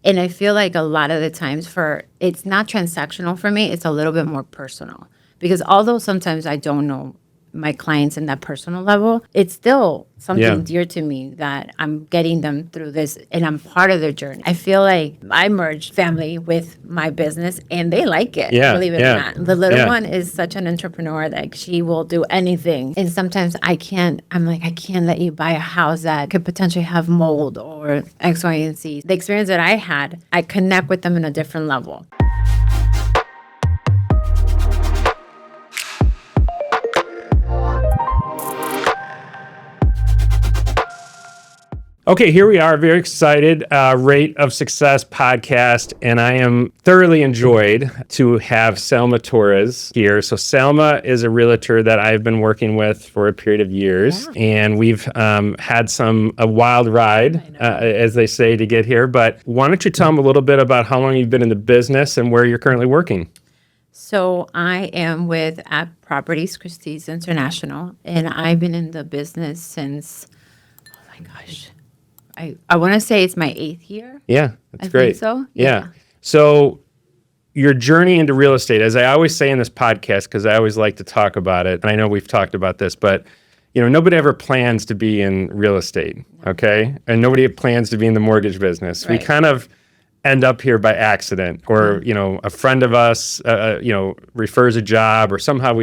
And I feel like a lot of the times it's not transactional for me, it's a little bit more personal. Because although sometimes I don't know my clients in that personal level, it's still something dear to me that I'm getting them through this and I'm part of their journey. I feel like I merged family with my business and they like it, believe it or not. The little one is such an entrepreneur that she will do anything. And sometimes I can't let you buy a house that could potentially have mold or X, Y, and Z. The experience that I had, I connect with them in a different level. Okay, here we are, very excited, Rate of Success podcast, and I am thoroughly enjoyed to have Salma Torres here. So Salma is a realtor that I've been working with for a period of years, and we've had a wild ride, as they say, to get here. But why don't you tell them a little bit about how long you've been in the business and where you're currently working? So I am with App Properties Christie's International, and I've been in the business since, oh my gosh, I want to say it's my 8th year. Yeah, that's great. Think so. Yeah. So your journey into real estate, as I always say in this podcast, because I always like to talk about it, and I know we've talked about this, but nobody ever plans to be in real estate, okay? And nobody plans to be in the mortgage business. Right. We kind of end up here by accident, or a friend of us refers a job, or somehow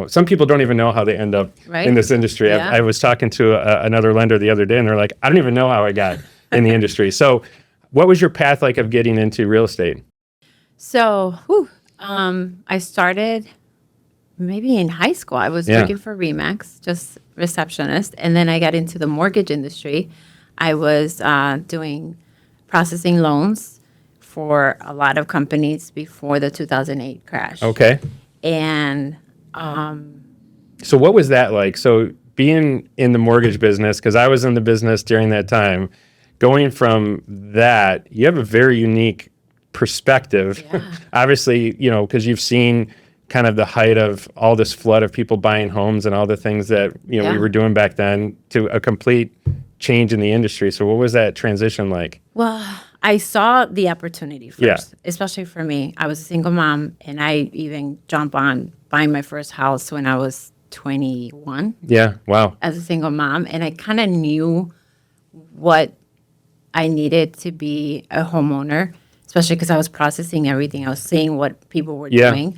some people don't even know how they end up in this industry. Yeah. I was talking to another lender the other day, and they're like, I don't even know how I got in the industry. So what was your path like of getting into real estate? So I started maybe in high school. I was working for Remax, just receptionist, and then I got into the mortgage industry. I was processing loans for a lot of companies before the 2008 crash. Okay. And so what was that like? So being in the mortgage business, because I was in the business during that time, going from that, you have a very unique perspective. Yeah. Obviously, because you've seen kind of the height of all this flood of people buying homes and all the things that we were doing back then, to a complete change in the industry. So what was that transition like? Well, I saw the opportunity first, especially for me. I was a single mom, and I even jumped on buying my first house when I was 21. Yeah, wow. As a single mom, and I kind of knew what I needed to be a homeowner, especially because I was processing everything. I was seeing what people were doing,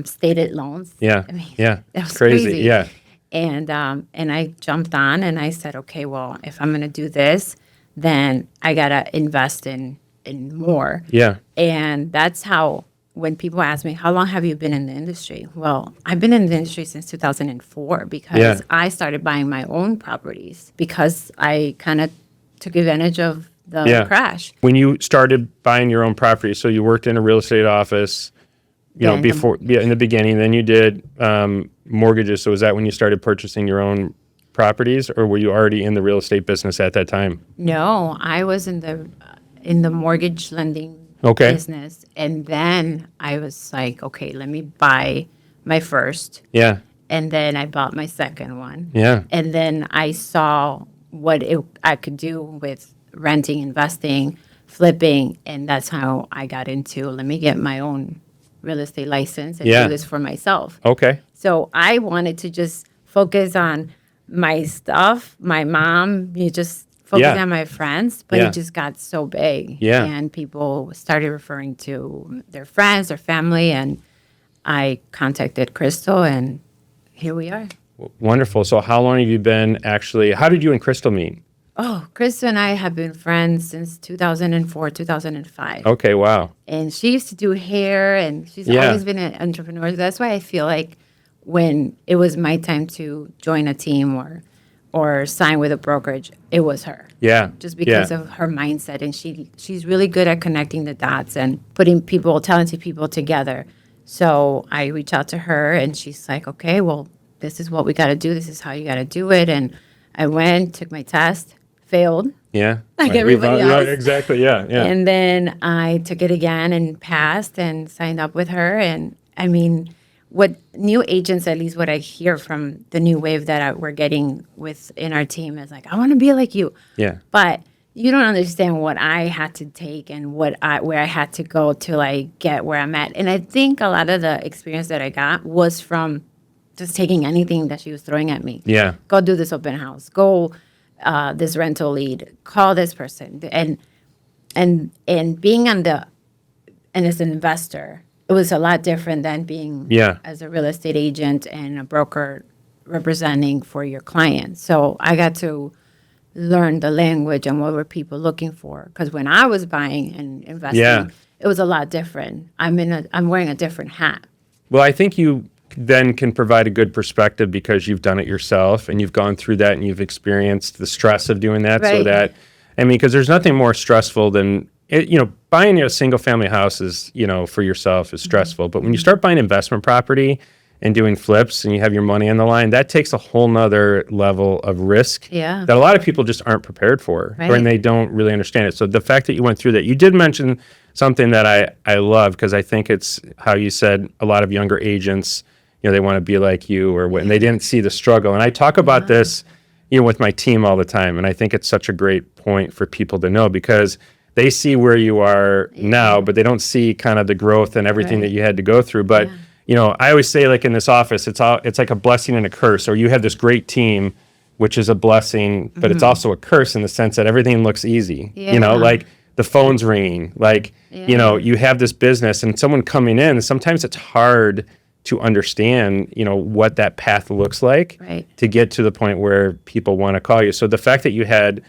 stated loans. Yeah, I mean, yeah, that was crazy. Yeah. And I jumped on, and I said, okay, well, if I'm going to do this, then I got to invest in more. Yeah. And that's how, when people ask me, how long have you been in the industry? Well, I've been in the industry since 2004 because I started buying my own properties because I kind of took advantage of the crash. When you started buying your own property, so you worked in a real estate office, in the beginning, then you did mortgages. So was that when you started purchasing your own properties, or were you already in the real estate business at that time? No, I was in the mortgage lending business, and then I was like, okay, let me buy my first. Yeah. And then I bought my second one. Yeah. And then I saw what I could do with renting, investing, flipping, and that's how I got into, let me get my own real estate license and do this for myself. Okay. So I wanted to just focus on my stuff, my mom, you just focus on my friends, but it just got so big. Yeah. And people started referring to their friends, their family, and I contacted Crystal, and here we are. Wonderful. So how long have you been how did you and Crystal meet? Oh, Crystal and I have been friends since 2004, 2005. Okay, wow. And she used to do hair, and she's always been an entrepreneur. That's why I feel like when it was my time to join a team or sign with a brokerage, it was her. Yeah. Just because of her mindset. And she's really good at connecting the dots and putting talented people together. So I reached out to her, and she's like, okay, well, this is what we got to do. This is how you got to do it. And I went, took my test, failed. Yeah. Like everybody else. Yeah, exactly. Yeah. And then I took it again and passed and signed up with her. And I mean, what new agents, at least what I hear from the new wave that we're getting in our team, is like, I want to be like you. Yeah. But you don't understand what I had to take and where I had to go to like get where I'm at. And I think a lot of the experience that I got was from just taking anything that she was throwing at me. Yeah. Go do this open house. Go this rental lead. Call this person. And being on the and as an investor, it was a lot different than being as a real estate agent and a broker representing for your client. So I got to learn the language and what were people looking for. Because when I was buying and investing, it was a lot different. I'm wearing a different hat. Well, I think you then can provide a good perspective because you've done it yourself and you've gone through that and you've experienced the stress of doing that. Right. So that, I mean, because there's nothing more stressful than, buying a single family house is, for yourself is stressful. But when you start buying investment property and doing flips and you have your money on the line, that takes a whole nother level of risk that a lot of people just aren't prepared for, and they don't really understand it. So the fact that you went through that, you did mention something that I love, because I think it's how you said a lot of younger agents, they want to be like you, and they didn't see the struggle. And I talk about this, with my team all the time. And I think it's such a great point for people to know, because they see where you are now, but they don't see kind of the growth and everything that you had to go through. But I always say, like in this office, it's like a blessing and a curse. Or you have this great team, which is a blessing, but it's also a curse in the sense that everything looks easy. Like the phone's ringing, like you have this business, and someone coming in. Sometimes it's hard to understand, what that path looks like to get to the point where people want to call you. So the fact that you had,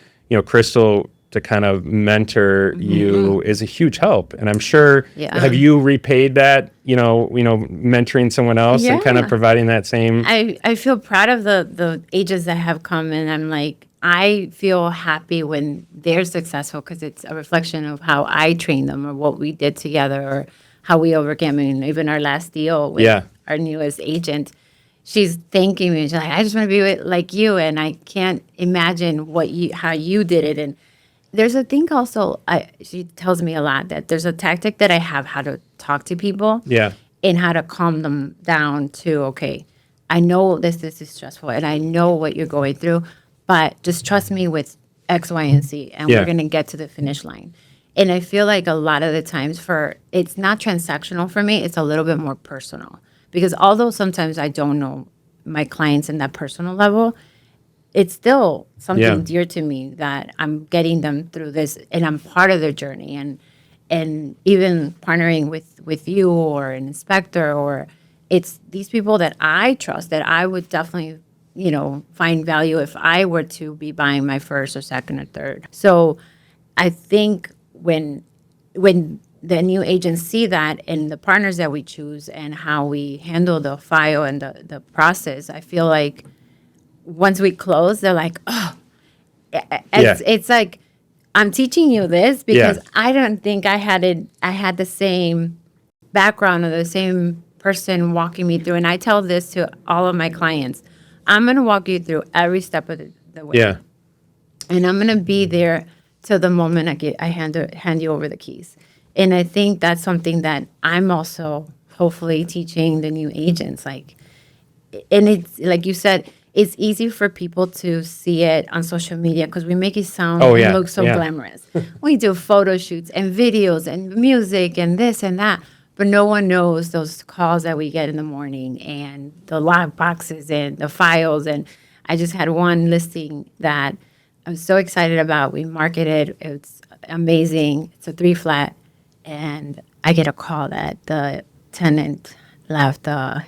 Crystal to kind of mentor you is a huge help. And I'm sure, have you repaid that, mentoring someone else and kind of providing that same? I feel proud of the agents that have come, and I'm like, I feel happy when they're successful because it's a reflection of how I trained them or what we did together or how we overcame. And even our last deal with our newest agent, she's thanking me. She's like, I just want to be like you, and I can't imagine how you did it. And there's a thing also, she tells me a lot that there's a tactic that I have how to talk to people and how to calm them down to, okay, I know this is stressful and I know what you're going through, but just trust me with X, Y, and Z, and we're going to get to the finish line. And I feel like a lot of the times it's not transactional for me, it's a little bit more personal. Because although sometimes I don't know my clients in that personal level, it's still something dear to me that I'm getting them through this, and I'm part of their journey. And even partnering with you or an inspector, or it's these people that I trust that I would definitely, find value if I were to be buying my first or second or third. So I think when the new agents see that and the partners that we choose and how we handle the file and the process, I feel like once we close, they're like, oh, it's like, I'm teaching you this because I don't think I had the same background or the same person walking me through. And I tell this to all of my clients. I'm going to walk you through every step of the way. Yeah. And I'm going to be there till the moment I hand you over the keys. And I think that's something that I'm also hopefully teaching the new agents. And it's like you said, it's easy for people to see it on social media because we make it sound and look so glamorous. We do photo shoots and videos and music and this and that, but no one knows those calls that we get in the morning and the lock boxes and the files. And I just had one listing that I'm so excited about. We marketed. It's amazing. It's a 3-flat. And I get a call that the tenant left a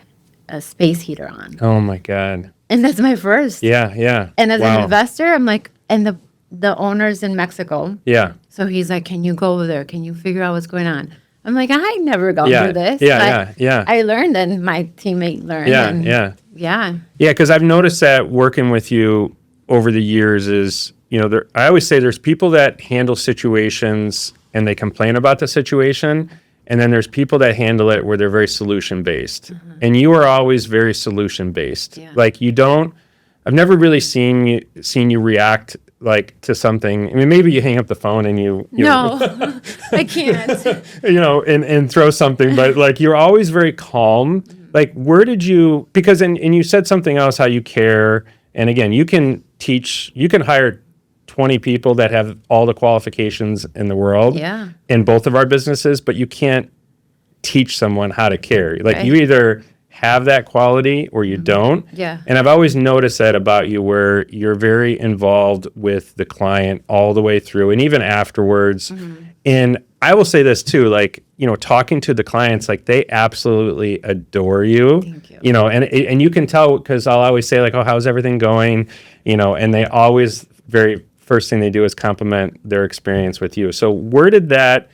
space heater on. Oh, my God. And that's my first. Yeah. And as an investor, I'm like, and the owner's in Mexico. Yeah. So he's like, can you go over there? Can you figure out what's going on? I'm like, I never gone through this. Yeah. I learned and my teammate learned. Yeah, because I've noticed that working with you over the years is, I always say there's people that handle situations and they complain about the situation. And then there's people that handle it where they're very solution-based. And you are always very solution-based. Yeah. Like I've never really seen you react like to something. I mean, maybe you hang up the phone and you no, I can't. And throw something, but like you're always very calm. Like where did you, because and you said something else, how you care. And again, you can hire 20 people that have all the qualifications in the world Yeah. in both of our businesses, but you can't teach someone how to care. Like Right. you either have that quality or you don't. Yeah. And I've always noticed that about you where you're very involved with the client all the way through and even afterwards. And I will say this too, like, talking to the clients, like they absolutely adore you. Thank you. And you can tell because I'll always say like, oh, how's everything going? And they always very first thing they do is compliment their experience with you. So where did that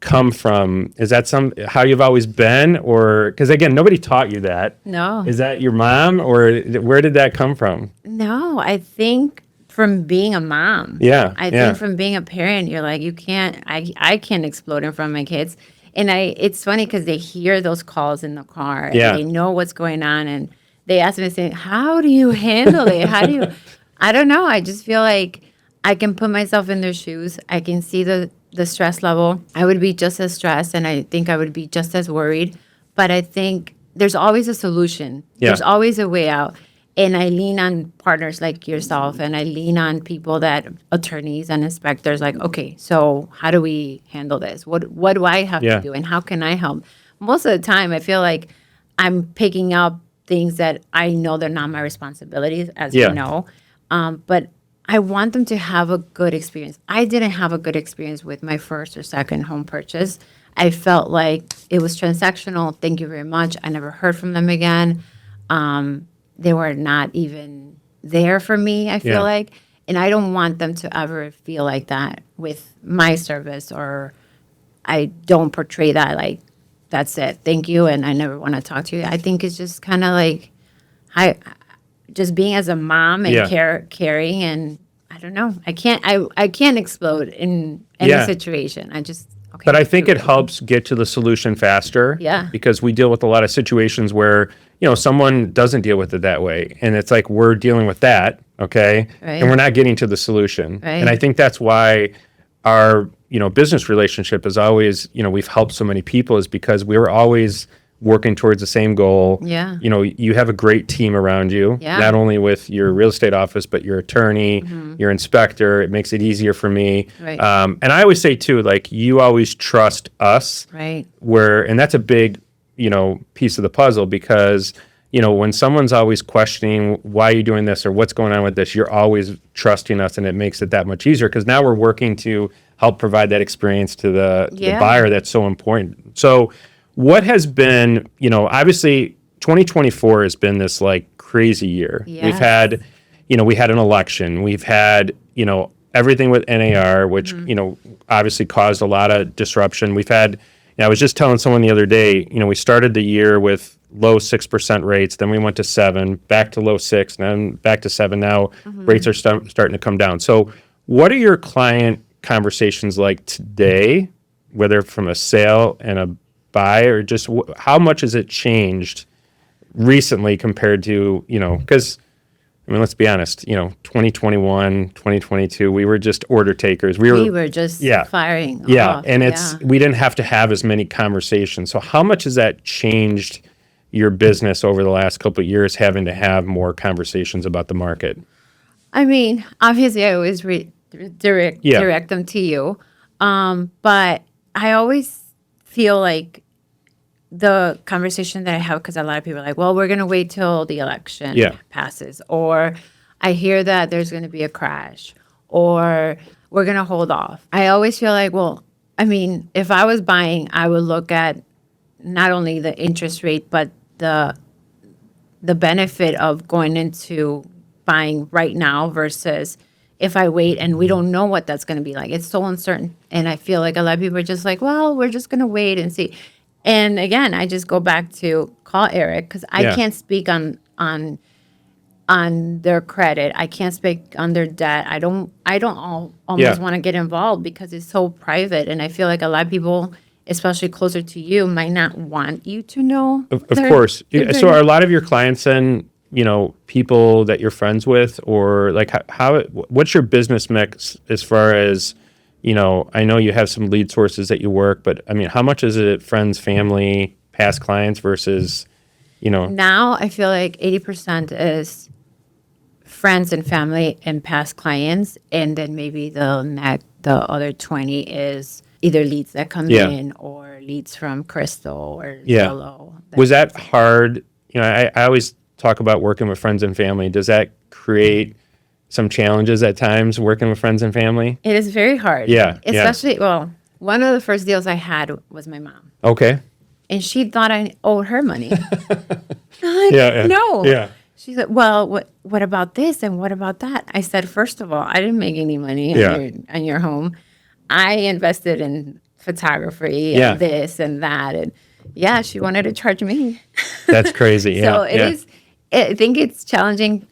come from? Is that how you've always been, or because again, nobody taught you that? No. Is that your mom, or where did that come from? No, I think from being a mom. Yeah, I yeah. think from being a parent, you're like, I can't explode in front of my kids. And it's funny because they hear those calls in the car. Yeah. And they know what's going on. And they ask me, saying, how do you handle it? I don't know. I just feel like I can put myself in their shoes. I can see the stress level. I would be just as stressed, and I think I would be just as worried. But I think there's always a solution. Yeah. There's always a way out. And I lean on partners like yourself, and I lean on people attorneys and inspectors, like, okay, so how do we handle this? What do I have Yeah. to do, and how can I help? Most of the time, I feel like I'm picking up things that I know they're not my responsibilities, as Yeah. you know. But I want them to have a good experience. I didn't have a good experience with my first or second home purchase. I felt like it was transactional. Thank you very much. I never heard from them again. They were not even there for me, I feel Yeah. like. And I don't want them to ever feel like that with my service, or I don't portray that like, that's it. Thank you. And I never want to talk to you. I think it's just kind of like, just being as a mom and Yeah. caring, and I don't know. I can't explode in any Yeah. situation. Okay. But I think it helps get to the solution faster. Yeah. Because we deal with a lot of situations where, someone doesn't deal with it that way. And it's like we're dealing with that, okay? Right. And we're not getting to the solution. Right. And I think that's why our, business relationship is always, we've helped so many people is because we were always working towards the same goal. Yeah. You have a great team around you, Yeah. not only with your real estate office, but your attorney, your inspector. It makes it easier for me. Right. And I always say too, like you always trust us, Right. and that's a big, piece of the puzzle because, when someone's always questioning why are you doing this or what's going on with this, you're always trusting us, and it makes it that much easier because now we're working to help provide that experience to the buyer that's so important. So what has been, obviously 2024 has been this like crazy year. Yes. We've had, we had an election. We've had, everything with NAR, which, obviously caused a lot of disruption. We've had, I was just telling someone the other day, we started the year with low 6% rates, then we went to 7, back to low 6, and then back to 7. Now rates are starting to come down. So what are your client conversations like today, whether from a sale and a buy, or just how much has it changed recently compared to, because let's be honest, 2021, 2022, we were just order takers. We were just firing Yeah. off. And we didn't have to have as many conversations. So how much has that changed your business over the last couple of years, having to have more conversations about the market? I mean, obviously, I always direct them to you. But I always feel like the conversation that I have, because a lot of people are like, well, we're going to wait till the election passes. Or I hear that there's going to be a crash, or we're going to hold off. I always feel like, well, I mean, if I was buying, I would look at not only the interest rate, but the benefit of going into buying right now versus if I wait and we don't know what that's going to be like. It's so uncertain. And I feel like a lot of people are just like, well, we're just going to wait and see. And again, I just go back to call Eric because I can't speak on their credit. I can't speak on their debt. I don't almost want to get involved because it's so private. And I feel like a lot of people, especially closer to you, might not want you to know. Of course. So are a lot of your clients then, people that you're friends with, or like what's your business mix as far as, I know you have some lead sources that you work, but I mean, how much is it friends, family, past clients versus, Now I feel like 80% is friends and family and past clients, and then maybe the other 20 is either leads that come in or leads from Crystal or Zillow. Was that hard? You know, I always talk about working with friends and family. Does that create some challenges at times working with friends and family? It is very hard. Yeah. Especially, well, one of the first deals I had was my mom. Okay. And she thought I owed her money. I'm like, no. Yeah. She said, well, what about this and what about that? I said, first of all, I didn't make any money on your home. I invested in photography and this and that. And she wanted to charge me. That's crazy. Yeah. So it is, I think it's challenging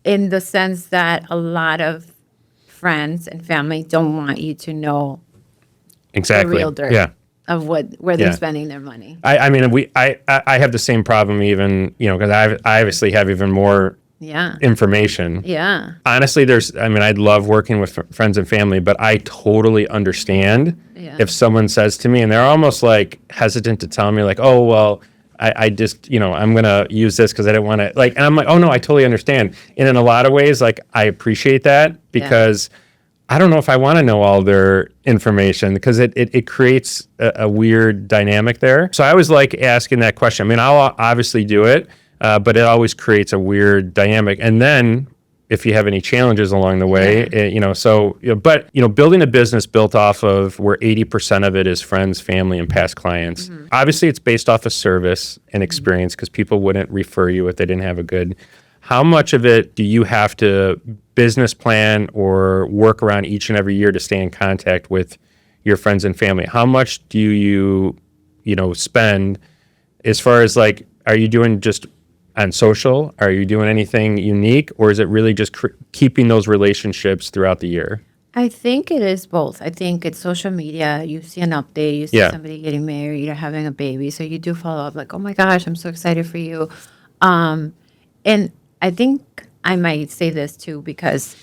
in the sense that a lot of friends and family don't want you to know the real dirt of where they're spending their money. I mean, I have the same problem even, you know, because I obviously have even more information. Yeah. Honestly, I'd love working with friends and family, but I totally understand if someone says to me, and they're almost like hesitant to tell me like, oh, well, I just, you know, I'm going to use this because I didn't want to like, and I'm like, oh no, I totally understand. And in a lot of ways, like I appreciate that because I don't know if I want to know all their information because it creates a weird dynamic there. So I always like asking that question. I mean, I'll obviously do it, but it always creates a weird dynamic. And then if you have any challenges along the way, building a business built off of where 80% of it is friends, family, and past clients. Mm-hmm. Obviously, it's based off of service and experience because people wouldn't refer you if they didn't have a good. How much of it do you have to business plan or work around each and every year to stay in contact with your friends and family? How much do you spend as far as like, are you doing just on social? Are you doing anything unique, or is it really just keeping those relationships throughout the year? I think it is both. I think it's social media. You see an update, you see somebody getting married or having a baby, so you do follow up like, oh my gosh, I'm so excited for you. And I think I might say this too because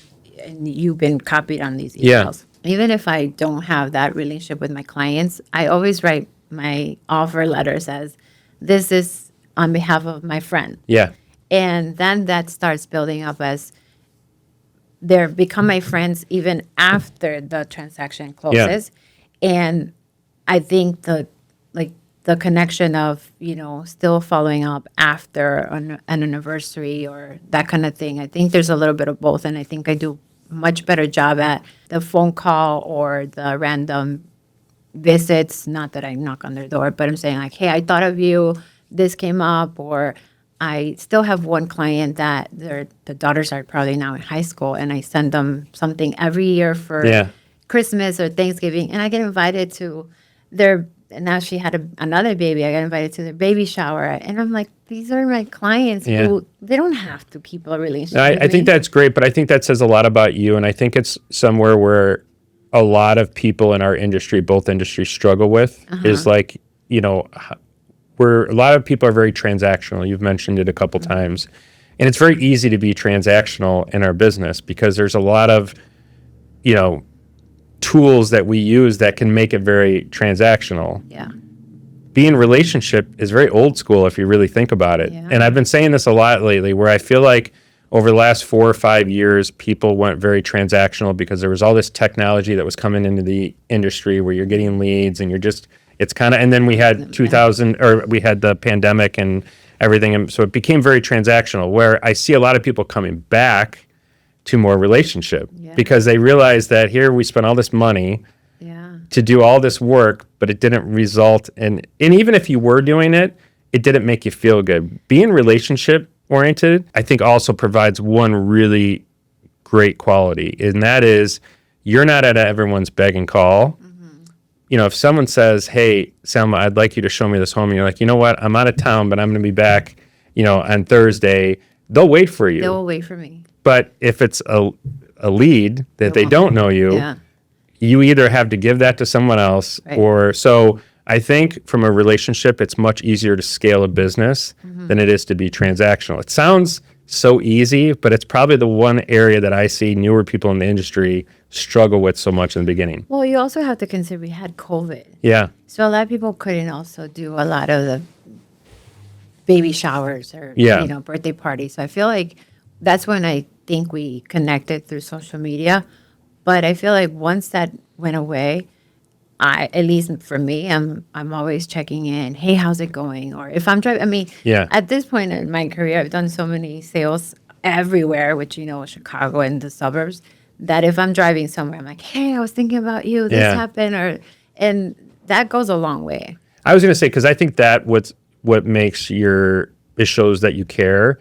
you've been copied on these emails. Yeah. Even if I don't have that relationship with my clients, I always write my offer letters as, this is on behalf of my friend. Yeah. And then that starts building up as they become my friends even after the transaction closes. Yeah. And I think the connection of, still following up after an anniversary or that kind of thing. I think there's a little bit of both. And I think I do a much better job at the phone call or the random visits. Not that I knock on their door, but I'm saying like, hey, I thought of you. This came up, or I still have one client that the daughters are probably now in high school, and I send them something every year for Christmas or Thanksgiving, and I get invited to their. And now she had another baby. I got invited to their baby shower, and I'm like, these are my clients who they don't have to keep a relationship. I think that's great, but I think that says a lot about you, and I think it's somewhere where a lot of people in our industry, both industries, struggle with is like where a lot of people are very transactional. You've mentioned it a couple times. And it's very easy to be transactional in our business because there's a lot of, tools that we use that can make it very transactional. Yeah. Being relationship is very old school if you really think about it. Yeah. And I've been saying this a lot lately where I feel like over the last 4 or 5 years, people went very transactional because there was all this technology that was coming into the industry where you're getting leads and it's kind of, and then we had we had the pandemic and everything. And so it became very transactional where I see a lot of people coming back to more relationship because they realize that here we spent all this money to do all this work, but it didn't result in, and even if you were doing it, it didn't make you feel good. Being relationship oriented, I think also provides one really great quality. And that is you're not at everyone's beg and call. If someone says, hey, Salma, I'd like you to show me this home, and you're like, you know what, I'm out of town, but I'm going to be back, on Thursday, they'll wait for you. They'll wait for me. But if it's a lead that they don't know you, you either have to give that to someone else or so I think from a relationship, it's much easier to scale a business than it is to be transactional. It sounds so easy, but it's probably the one area that I see newer people in the industry struggle with so much in the beginning. Well, you also have to consider we had COVID. Yeah. So a lot of people couldn't also do a lot of the baby showers or birthday parties. So I feel like that's when I think we connected through social media. But I feel like once that went away, at least for me, I'm always checking in. Hey, how's it going? Or if I'm driving, I mean, Yeah. at this point in my career, I've done so many sales everywhere, which Chicago and the suburbs, that if I'm driving somewhere, I'm like, hey, I was thinking about you. This Yeah. happened, and that goes a long way. I was going to say, because I think that what makes it shows that you care,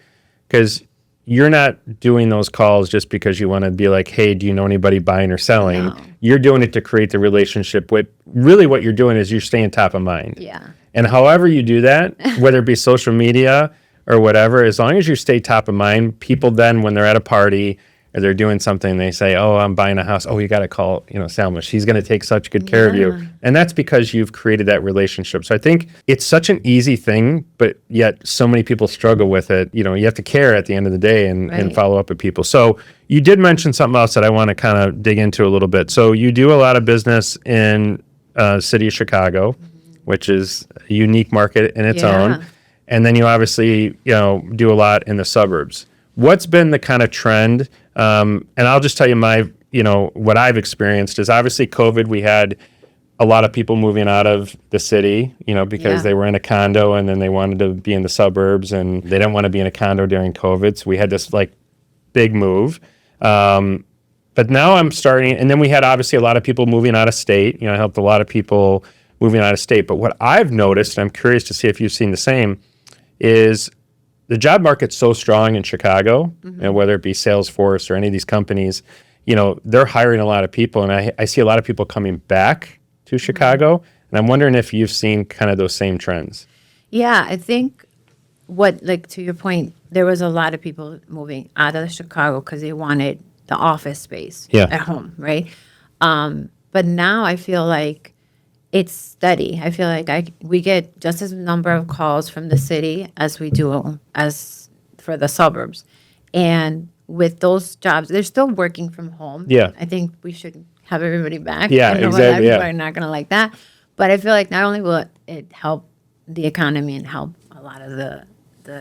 because you're not doing those calls just because you want to be like, hey, do you know anybody buying or selling? No. You're doing it to create the relationship. Really what you're doing is you're staying top of mind. Yeah. And however you do that, whether it be social media or whatever, as long as you stay top of mind, people then, when they're at a party or they're doing something, they say, oh, I'm buying a house. Oh, you got to call, Salma. She's going to take such good care of you. Yeah. And that's because you've created that relationship. So I think it's such an easy thing, but yet so many people struggle with it. You have to care at the end of the day and Right. follow up with people. So you did mention something else that I want to kind of dig into a little bit. So you do a lot of business in city of Chicago, which is a unique market in its Yeah. own. And then you obviously, do a lot in the suburbs. What's been the kind of trend? And I'll just tell you what I've experienced is obviously COVID, we had a lot of people moving out of the city, because Yeah. they were in a condo and then they wanted to be in the suburbs and they didn't want to be in a condo during COVID. So we had this big move. But now I'm starting, and then we had obviously a lot of people moving out of state. I helped a lot of people moving out of state. But what I've noticed, and I'm curious to see if you've seen the same, is the job market's so strong in Chicago, whether it be Salesforce or any of these companies, they're hiring a lot of people. And I see a lot of people coming back to Chicago. And I'm wondering if you've seen kind of those same trends. Yeah, I think to your point, there was a lot of people moving out of Chicago because they wanted the office space at home, right? But now I feel like it's steady. I feel like we get just as number of calls from the city as we do as for the suburbs. And with those jobs, they're still working from home. Yeah. I think we should have everybody back. Yeah, I know exactly, People are not going to like that. But I feel like not only will it help the economy and help a lot of the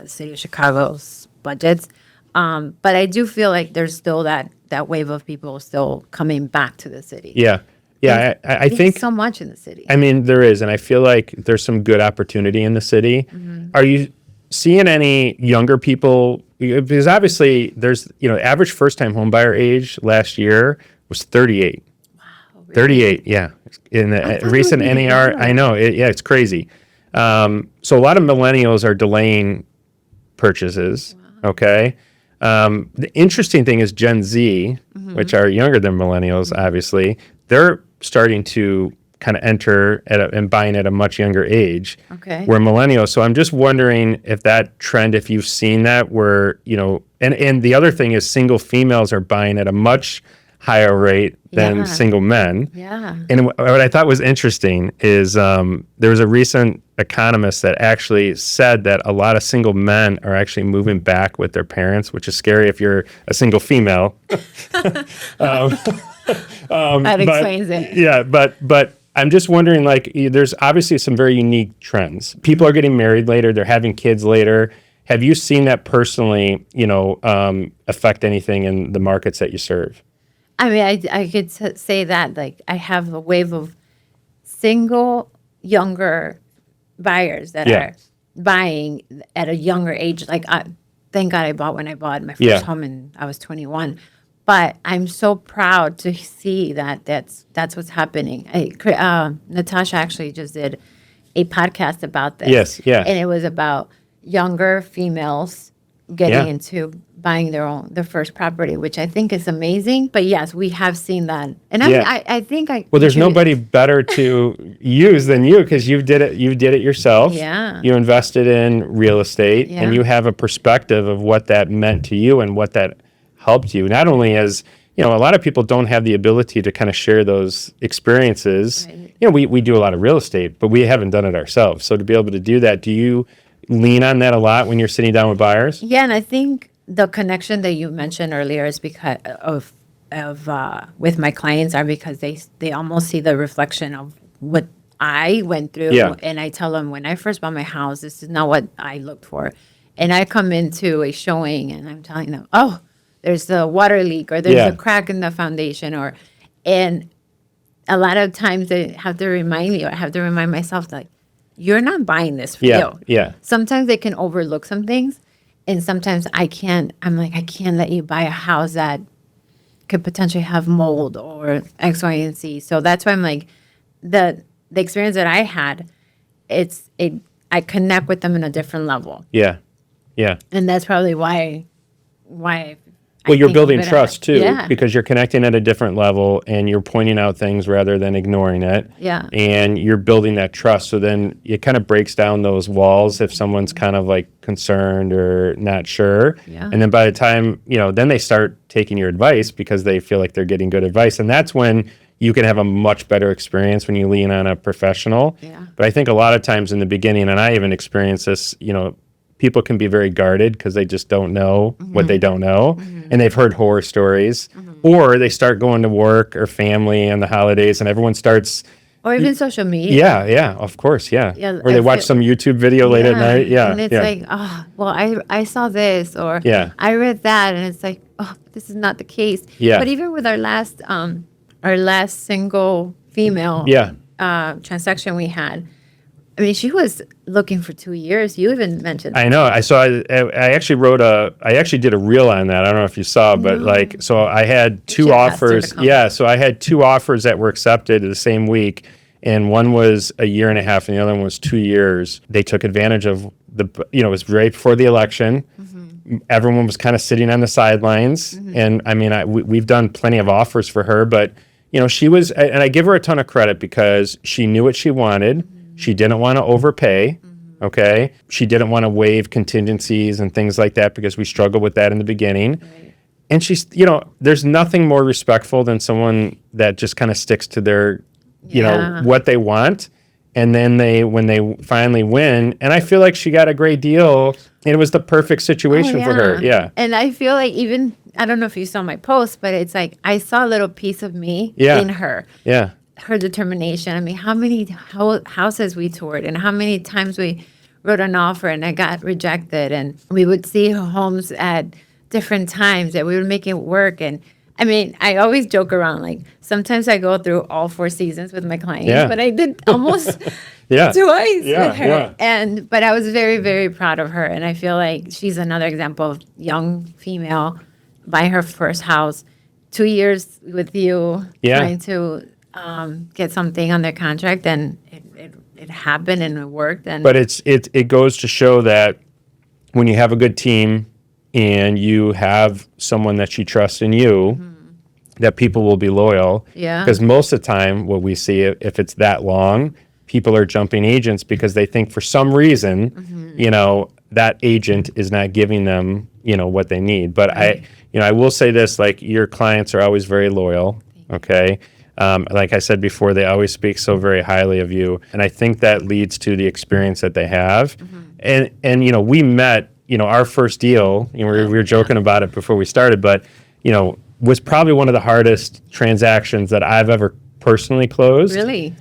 city of Chicago's budgets, but I do feel like there's still that wave of people still coming back to the city. Yeah. Yeah, I There's think so much in the city. I mean, there is, and I feel like there's some good opportunity in the city. Mm-hmm. Are you seeing any younger people? Because obviously, there's, average first-time homebuyer age last year was 38. Wow, really? 38, yeah. In the recent would be NAR, more. I know, it's crazy. So a lot of millennials are delaying purchases, okay? The interesting thing is Gen Z, which are younger than millennials, obviously, they're starting to kind of enter and buying at a much younger age. Okay. We're millennials. So I'm just wondering if that trend, if you've seen that where, and the other thing is single females are buying at a much higher rate than Yeah. single men. Yeah. And what I thought was interesting is there was a recent economist that actually said that a lot of single men are actually moving back with their parents, which is scary if you're a single female. That explains it. Yeah, but I'm just wondering, there's obviously some very unique trends. People are getting married later, they're having kids later. Have you seen that personally, affect anything in the markets that you serve? I mean, I could say that, I have a wave of single, younger buyers that Yeah. are buying at a younger age. Thank God I bought when I bought my first home and I was 21. But I'm so proud to see that that's what's happening. Natasha actually just did a podcast about this. Yes, yeah. And it was about younger females getting Yeah. into buying their first property, which I think is amazing. But yes, we have seen that. And Yeah. I think Well, there's nobody better to use than you because you did it yourself. Yeah. You invested in real estate Yeah. and you have a perspective of what that meant to you and what that helped you. Not only as, a lot of people don't have the ability to kind of share those experiences. Right. We do a lot of real estate, but we haven't done it ourselves. So to be able to do that, do you lean on that a lot when you're sitting down with buyers? Yeah, and I think the connection that you mentioned earlier is because of with my clients are because they almost see the reflection of what I went through. Yeah. And I tell them when I first bought my house, this is not what I looked for. And I come into a showing and I'm telling them, oh, there's a water leak or there's a crack in the foundation and a lot of times they have to remind me, or I have to remind myself, like, you're not buying this for you. Yeah. Sometimes they can overlook some things, and sometimes I can't let you buy a house that could potentially have mold or X, Y, and Z. So that's why I'm like, the experience that I had, I connect with them in a different level. Yeah. Yeah. And that's probably why Well, you're building trust too, Yeah. because you're connecting at a different level and you're pointing out things rather than ignoring it. Yeah. And you're building that trust. So then it kind of breaks down those walls if someone's kind of like concerned or not sure. Yeah. And then by the time, then they start taking your advice because they feel like they're getting good advice. And that's when you can have a much better experience when you lean on a professional. Yeah. But I think a lot of times in the beginning, and I even experienced this, people can be very guarded because they just don't know what they don't know. And they've heard horror stories, or they start going to work or family and the holidays and everyone starts. Or even social media. Yeah, of course. Yeah. Or I they watch some YouTube video late at night. Yeah. And it's like, oh, well, I saw this, or Yeah. I read that. And it's like, oh, this is not the case. Yeah. But even with our last single female transaction we had, I mean, she was looking for 2 years. You even mentioned. I know. I actually did a reel on that. I don't know if you saw, but so I had two offers. Yeah. So I had two offers that were accepted the same week. And one was a year and a half and the other one was 2 years. They took advantage of it was right before the election. Everyone was kind of sitting on the sidelines. And I mean, we've done plenty of offers for her, but she was, and I give her a ton of credit because she knew what she wanted. She didn't want to overpay, okay? She didn't want to waive contingencies and things like that because we struggled with that in the beginning. Right. And she's, there's nothing more respectful than someone that just kind of sticks to their, what they want. And then when they finally win, and I feel like she got a great deal, and it was the perfect situation for her. Yeah. And I feel like I don't know if you saw my post, but it's like I saw a little piece of me in her. Yeah. Her determination. I mean, how many houses we toured and how many times we wrote an offer and I got rejected, and we would see homes at different times that we would make it work. And I mean, I always joke around, like sometimes I go through all 4 seasons with my clients, but I did almost twice with her. But I was very, very proud of her. And I feel like she's another example of young female buying her first house, 2 years with you, trying to get something on their contract, and it happened and it worked. But it goes to show that when you have a good team and you have someone that you trust in you, that people will be loyal. Yeah. Because most of the time, what we see, if it's that long, people are jumping agents because they think for some reason, that agent is not giving them, what they need. But I will say this: like, your clients are always very loyal. Okay. Like I said before, they always speak so very highly of you. And I think that leads to the experience that they have. And we met, our first deal, we were joking about it before we started, but, was probably one of the hardest transactions that I've ever personally closed. Really?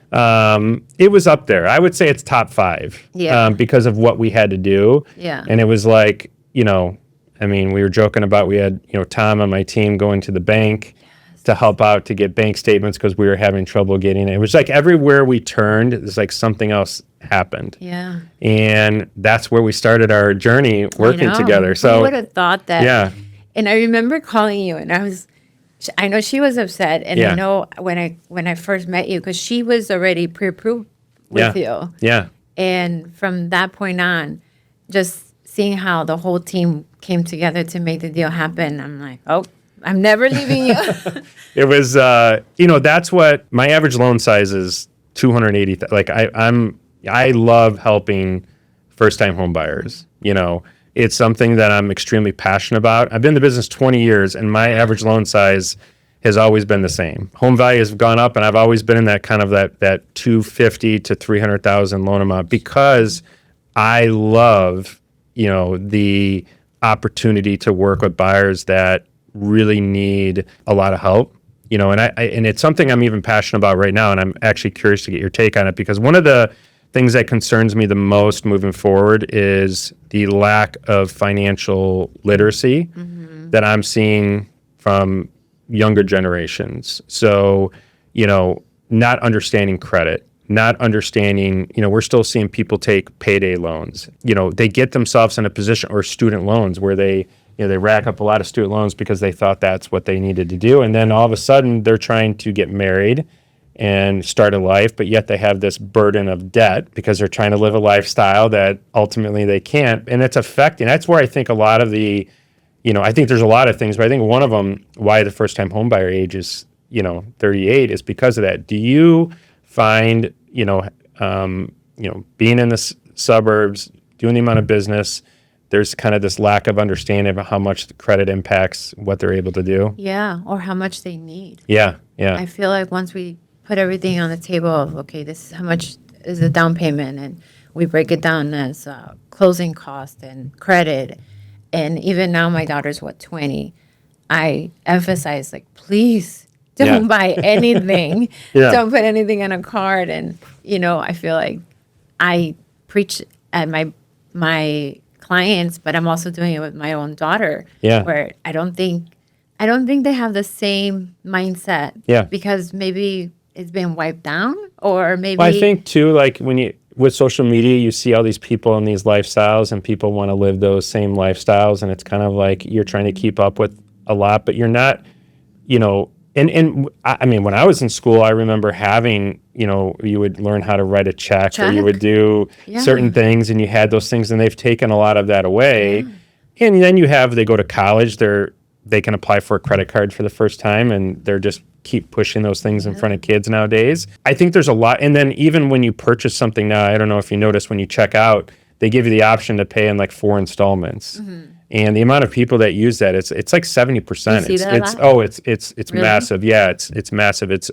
It was up there. I would say it's top 5 because of what we had to do. Yeah. And it was like, we were joking about, we had, Tom on my team going to the bank to help out to get bank statements because we were having trouble getting it. It was like everywhere we turned, it's like something else happened. Yeah. And that's where we started our journey working together. So who would have thought that? Yeah. And I remember calling you, and I know she was upset, and I know when I first met you, because she was already pre-approved with you. Yeah. And from that point on, just seeing how the whole team came together to make the deal happen, I'm like, oh, I'm never leaving you. It was, that's what my average loan size is. 280. Like I love helping first-time home buyers. It's something that I'm extremely passionate about. I've been in the business 20 years, and my average loan size has always been the same. Home value has gone up, and I've always been in that kind of that 250 to 300,000 loan amount because I love, the opportunity to work with buyers that really need a lot of help, and it's something I'm even passionate about right now, and I'm actually curious to get your take on it, because one of the things that concerns me the most moving forward is the lack of financial literacy. that I'm seeing from younger generations. So, not understanding credit, not understanding, we're still seeing people take payday loans. They get themselves in a position, or student loans, where they rack up a lot of student loans because they thought that's what they needed to do. And then all of a sudden they're trying to get married and start a life, but yet they have this burden of debt because they're trying to live a lifestyle that ultimately they can't. And it's affecting, that's where I think a lot of the, I think there's a lot of things, but I think one of them, why the first time homebuyer age is, 38, is because of that. Do you find, being in the suburbs, doing the amount of business, there's kind of this lack of understanding of how much the credit impacts what they're able to do? Yeah, or how much they need. Yeah. I feel like once we put everything on the table of, okay, this is how much is the down payment, and we break it down as closing cost and credit. And even now, my daughter's 20. I emphasize, like, please don't buy anything. Don't put anything on a card. And I feel like I preach at my clients, but I'm also doing it with my own daughter. Where I don't think they have the same mindset. Because maybe it's been wiped down, or maybe. Well, I think too, like with social media, you see all these people in these lifestyles, and people want to live those same lifestyles, and it's kind of like you're trying to keep up with a lot, but you're not, And I mean, when I was in school, I remember having, you would learn how to write a check. Or you would do certain things, and you had those things, and they've taken a lot of that away. And then they go to college, they can apply for a credit card for the first time, and they're just keep pushing those things in front of kids nowadays. I think there's a lot. And then even when you purchase something now, I don't know if you notice, when you check out, they give you the option to pay in like 4 installments. And the amount of people that use that, it's like 70%. It's really? Massive. Yeah, it's massive. It's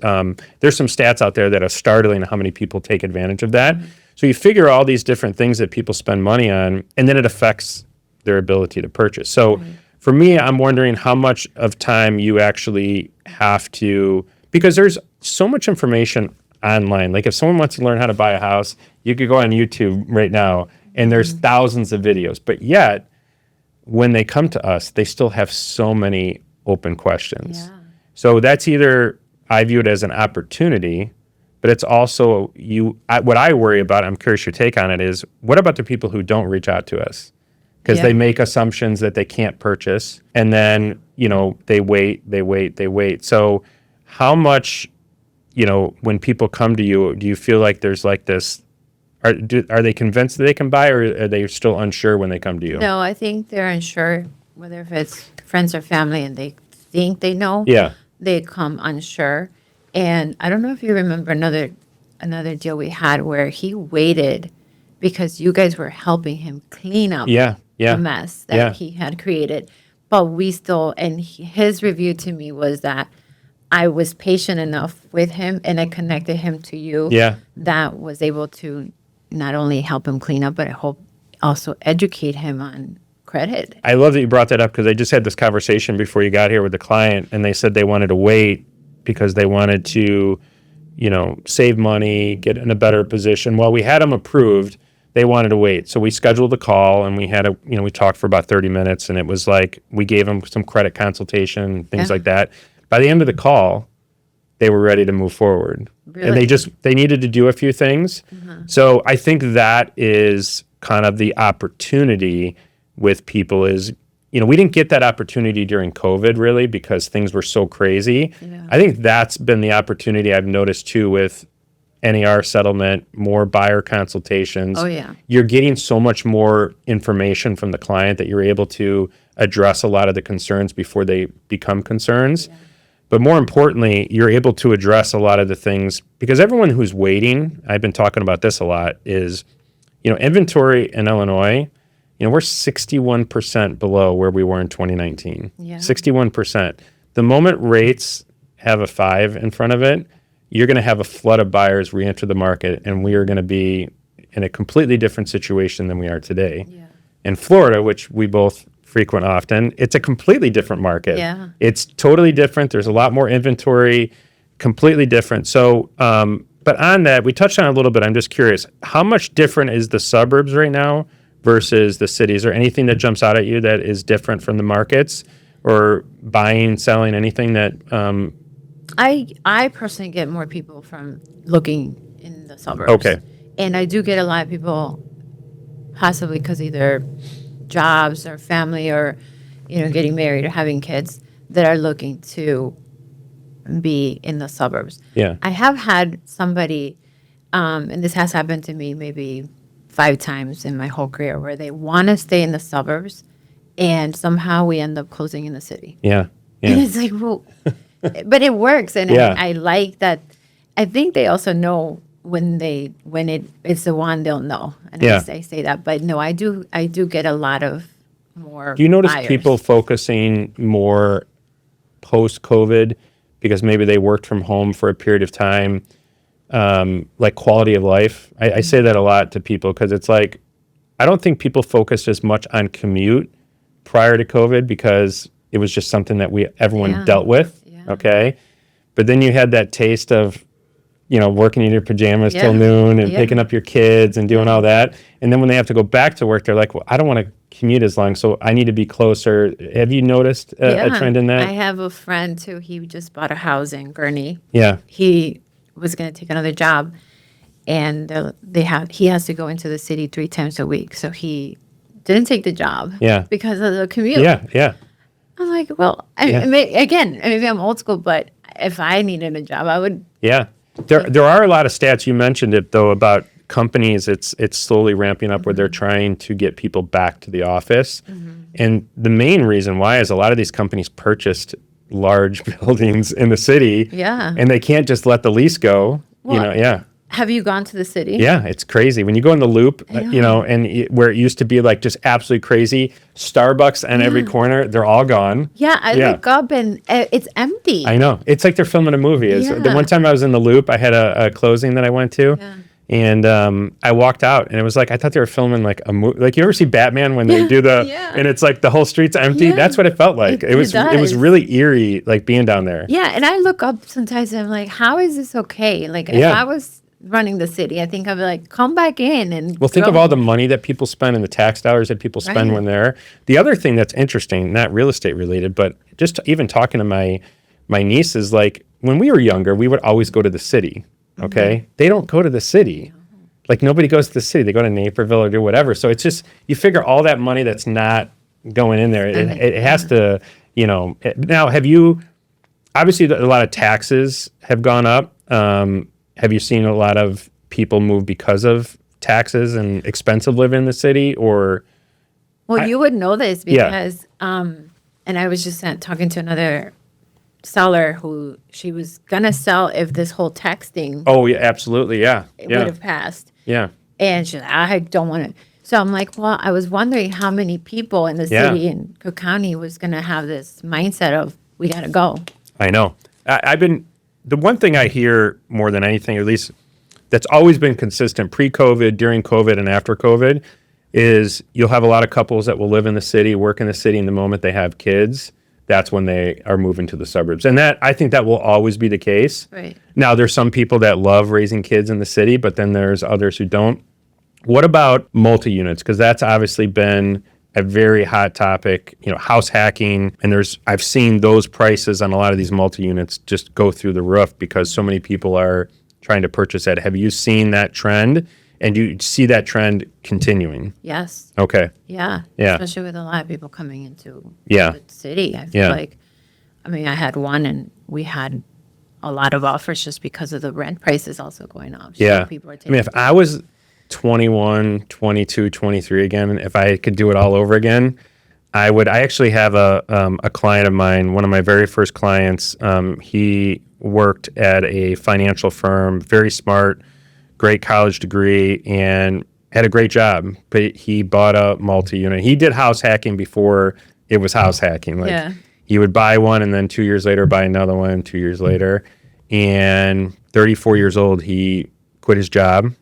there's some stats out there that are startling how many people take advantage of that. So you figure all these different things that people spend money on, and then it affects their ability to purchase. So for me, I'm wondering how much of time you actually have to, because there's so much information online. Like if someone wants to learn how to buy a house, you could go on YouTube right now, and there's thousands of videos. But yet, when they come to us, they still have so many open questions. So that's either, I view it as an opportunity, but it's also what I worry about, I'm curious your take on it, is what about the people who don't reach out to us? Because they make assumptions that they can't purchase, and then, they wait. So how much, when people come to you, do you feel like there's like this, are they convinced that they can buy, or are they still unsure when they come to you? No, I think they're unsure, whether if it's friends or family, and they think they know. They come unsure. And I don't know if you remember another deal we had where he waited because you guys were helping him clean up the mess that he had created. But we still, and his review to me was that I was patient enough with him, and I connected him to you that was able to not only help him clean up, but I hope also educate him on credit. I love that you brought that up, because I just had this conversation before you got here with the client, and they said they wanted to wait because they wanted to, save money, get in a better position. Well, we had them approved. They wanted to wait. So we scheduled a call, and we had we talked for about 30 minutes, and it was like, we gave them some credit consultation, things like that. By the end of the call, they were ready to move forward. Really? And they needed to do a few things. So I think that is kind of the opportunity with people is, we didn't get that opportunity during COVID really, because things were so crazy. I think that's been the opportunity I've noticed too with NAR settlement, more buyer consultations. You're getting so much more information from the client that you're able to address a lot of the concerns before they become concerns. But more importantly, you're able to address a lot of the things, because everyone who's waiting, I've been talking about this a lot, is, inventory in Illinois, we're 61% below where we were in 2019. 61%. The moment rates have a 5 in front of it, you're going to have a flood of buyers re-enter the market, and we are going to be in a completely different situation than we are today. In Florida, which we both frequent often, it's a completely different market. It's totally different. There's a lot more inventory, completely different. So, but on that, we touched on it a little bit. I'm just curious, how much different is the suburbs right now versus the cities? Or anything that jumps out at you that is different from the markets or buying, selling, anything that I personally get more people from looking in the suburbs. Okay. And I do get a lot of people, possibly because either jobs or family or, getting married or having kids, that are looking to be in the suburbs. Yeah. I have had somebody, and this has happened to me maybe 5 times in my whole career, where they want to stay in the suburbs, and somehow we end up closing in the city. Yeah. And Yeah. it's like, well, but it works, and Yeah. I like that. I think they also know when it's the one, they'll know. And Yeah. I say that, but no, I do get a lot of more. Do you notice buyers. people focusing more post-COVID because maybe they worked from home for a period of time, like quality of life? I say that a lot to people because it's like, I don't think people focused as much on commute prior to COVID because it was just something that everyone Yeah. dealt with. Yeah. Okay. But then you had that taste of, working in your pajamas till Yeah. noon and Yeah. picking up your kids and doing all that. And then when they have to go back to work, they're like, well, I don't want to commute as long, so I need to be closer. Have you noticed a trend in that? I have a friend too. He just bought a house in Gurney. Yeah. He was going to take another job, and he has to go into the city 3 times a week. So he didn't take the job. Yeah. Because of the commute. Yeah. Yeah. I'm like, well, Yeah. maybe I'm old school, but if I needed a job, I would. Yeah. There are a lot of stats. You mentioned it though about companies. It's slowly ramping up where they're trying to get people back to the office. And the main reason why is a lot of these companies purchased large buildings in the city. Yeah. And they can't just let the lease go. Well, Yeah. Have you gone to the city? Yeah, it's crazy. When you go in the loop, where it used to be like just absolutely crazy, Starbucks on every corner, they're all gone. Yeah, I look up and it's empty. I know. It's like they're filming a movie. The Yeah. one time I was in the loop, I had a closing that I went to. Yeah. And I walked out, and it was like I thought they were filming like a movie. Like you ever see Batman when they do Yeah. and it's like the whole street's empty. Yeah. That's what it felt like. It was does. really eerie, like being down there. Yeah, and I look up sometimes and I'm like, how is this okay? Like, if Yeah. I was running the city, I think I'd be like, come back in and. Well, think of all the money that people spend and the tax dollars that people spend Right. when they're. The other thing that's interesting, not real estate related, but just even talking to my nieces, like when we were younger, we would always go to the city. Okay, They don't go to the city. Like nobody goes to the city. They go to Naperville or do whatever. So it's just you figure all that money that's not going in there. It has to, Now, have you? Obviously, a lot of taxes have gone up. Have you seen a lot of people move because of taxes and expensive living in the city, or? Well, you would know this Yeah. because, and I was just talking to another seller who she was gonna sell if this whole tax thing Oh yeah, absolutely, yeah, would yeah, have passed, yeah, and she's like, I don't want to. So I'm like, well, I was wondering how many people in the Yeah. city in Cook County was gonna have this mindset of we gotta go. I know. I've been the one thing I hear more than anything, at least that's always been consistent pre-COVID, during COVID, and after COVID, is you'll have a lot of couples that will live in the city, work in the city, and the moment they have kids, that's when they are moving to the suburbs. And that I think that will always be the case. Right. Now, there's some people that love raising kids in the city, but then there's others who don't. What about multi-units? Because that's obviously been a very hot topic, house hacking. And I've seen those prices on a lot of these multi-units just go through the roof because so many people are trying to purchase that. Have you seen that trend? And do you see that trend continuing? Yes. Okay. Yeah. Yeah. Especially with a lot of people coming into Yeah. the city. I feel like, I had one and we had a lot of offers just because of the rent prices also going up. So Yeah. people are taking if I was 21, 22, 23 again, if I could do it all over again, I would. I actually have a client of mine, one of my very first clients. He worked at a financial firm, very smart, great college degree, and had a great job. But he bought a multi-unit. He did house hacking before it was house hacking. Like he would buy one and then 2 years later buy another one, 2 years later. And 34 years old, he quit his job,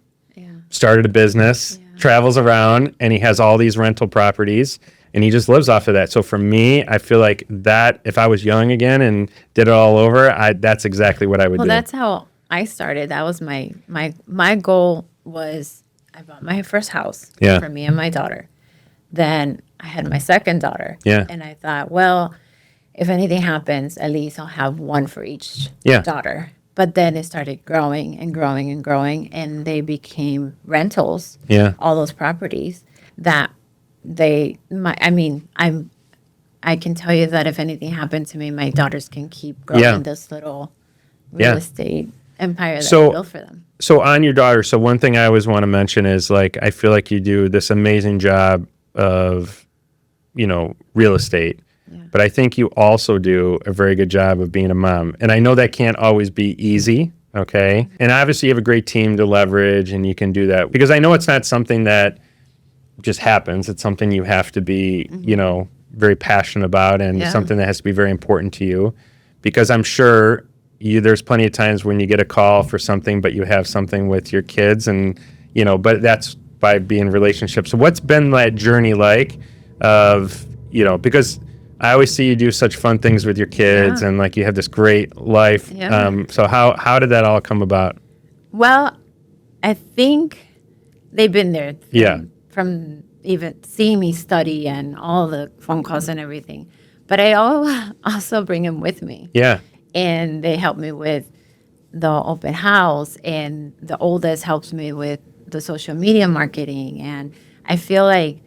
started a business, travels around, and he has all these rental properties. And he just lives off of that. So for me, I feel like that if I was young again and did it all over, that's exactly what I would do. Well, that's how I started. That was my goal was I bought my first house for me and my daughter. Then I had my second daughter. Yeah. And I thought, well, if anything happens, at least I'll have one for each Yeah. daughter. But then it started growing and growing and growing, and they became rentals. Yeah. All those properties that I can tell you that if anything happened to me, my daughters can keep growing Yeah. this little real Yeah. estate empire that So- I built for them. So on your daughter, so one thing I always want to mention is like, I feel like you do this amazing job of, real estate, but I think you also do a very good job of being a mom. And I know that can't always be easy. Okay. And obviously you have a great team to leverage and you can do that because I know it's not something that just happens. It's something you have to be, very passionate about and Yeah. something that has to be very important to you because I'm sure there's plenty of times when you get a call for something, but you have something with your kids and, but that's by being in relationships. So what's been that journey like of, because I always see you do such fun things with your kids Yeah. and like you have this great life. Yeah. So how did that all come about? Well, I think they've been there Yeah. from even seeing me study and all the phone calls and everything. But I also bring them with me. Yeah. And they help me with the open house, and the oldest helps me with the social media marketing. And I feel like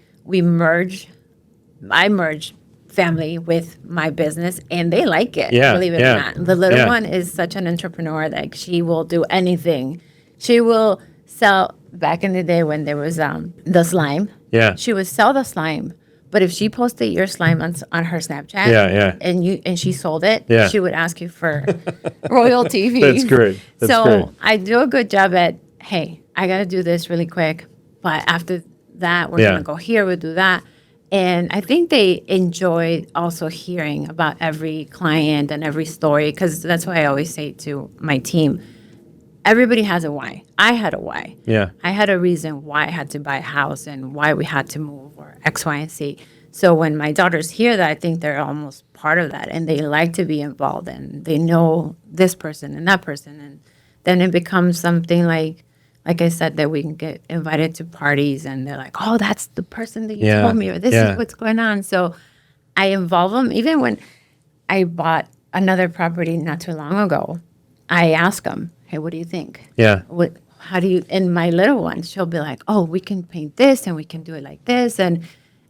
I merge family with my business, and they like it, Yeah, believe it yeah, or not. The little yeah. one is such an entrepreneur, like she will do anything. She will sell, back in the day when there was the slime, Yeah. she would sell the slime. But if she posted your slime on her Snapchat, Yeah. and she sold it, Yeah. she would ask you for royalty fees. That's great. That's so great. I do a good job at, hey, I got to do this really quick, but after that, we're Yeah. gonna go here, we'll do that. And I think they enjoy also hearing about every client and every story, because that's why I always say to my team, everybody has a why. I had a why. Yeah. I had a reason why I had to buy a house and why we had to move or X, Y, and Z. So when my daughters hear that, I think they're almost part of that, and they like to be involved, and they know this person and that person, and then it becomes something like I said, that we can get invited to parties, and they're like, "Oh, that's the person that you Yeah. told me," or "This Yeah. is what's going on." So I involve them. Even when I bought another property not too long ago, I ask them, "Hey, what do you think?" Yeah. How do you, and my little one, she'll be like, "Oh, we can paint this and we can do it like this." And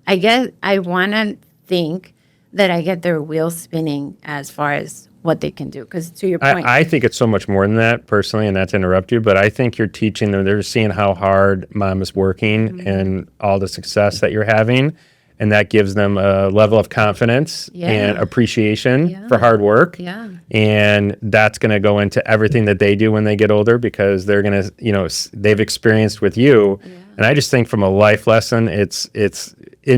I want to think that I get their wheels spinning as far as what they can do. Because to your point, I think it's so much more than that personally, and not to interrupt you, but I think you're teaching them, they're seeing how hard mom is working Mm-hmm. and all the success that you're having. And that gives them a level of confidence Yeah. and appreciation Yeah. for hard work. Yeah. And that's going to go into everything that they do when they get older because they're going to, they've experienced with you. Yeah. And I just think from a life lesson, it's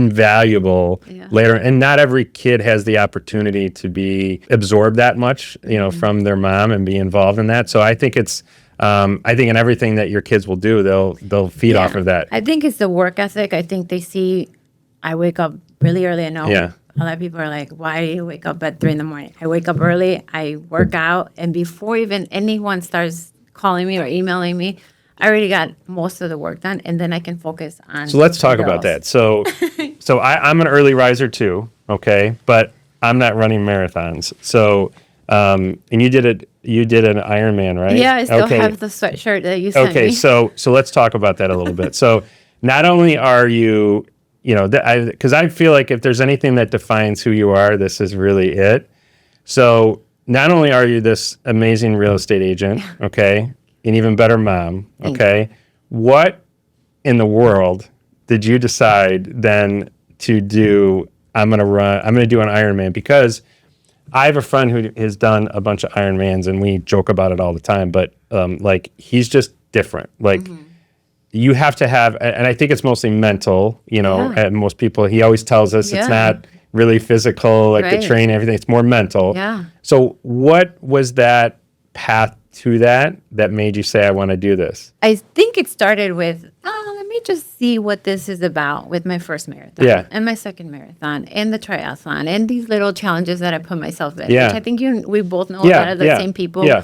invaluable Yeah. later. And not every kid has the opportunity to be absorbed that much, Mm-hmm. from their mom and be involved in that. So I think I think in everything that your kids will do, they'll feed off of that. I think it's the work ethic. I think they see I wake up really early. I know Yeah. a lot of people are like, "Why do you wake up at 3 a.m?" I wake up early, I work out, and before even anyone starts calling me or emailing me, I already got most of the work done, and then I can focus on. So let's talk the about girls. that. So I'm an early riser too, okay, but I'm not running marathons. So and you did an Ironman, right? Yeah, I still Okay. have the sweatshirt that you sent Okay, me. so let's talk about that a little bit. So not only are you, because I feel like if there's anything that defines who you are, this is really it. So not only are you this amazing real estate agent, okay, an even better mom, okay, what in the world did you decide then to do? I'm going to do an Ironman because I have a friend who has done a bunch of Ironmans and we joke about it all the time, but like he's just different. Like you have to have, and I think it's mostly mental, Yeah. and most people, he always tells us it's Yeah. not really physical, like the Right. train, everything, it's more mental. Yeah. So what was that path to that made you say, I want to do this? I think it started with, let me just see what this is about with my first marathon Yeah. and my second marathon and the triathlon and these little challenges that I put myself in, Yeah. which I think we both know Yeah, a lot of the yeah, same people yeah.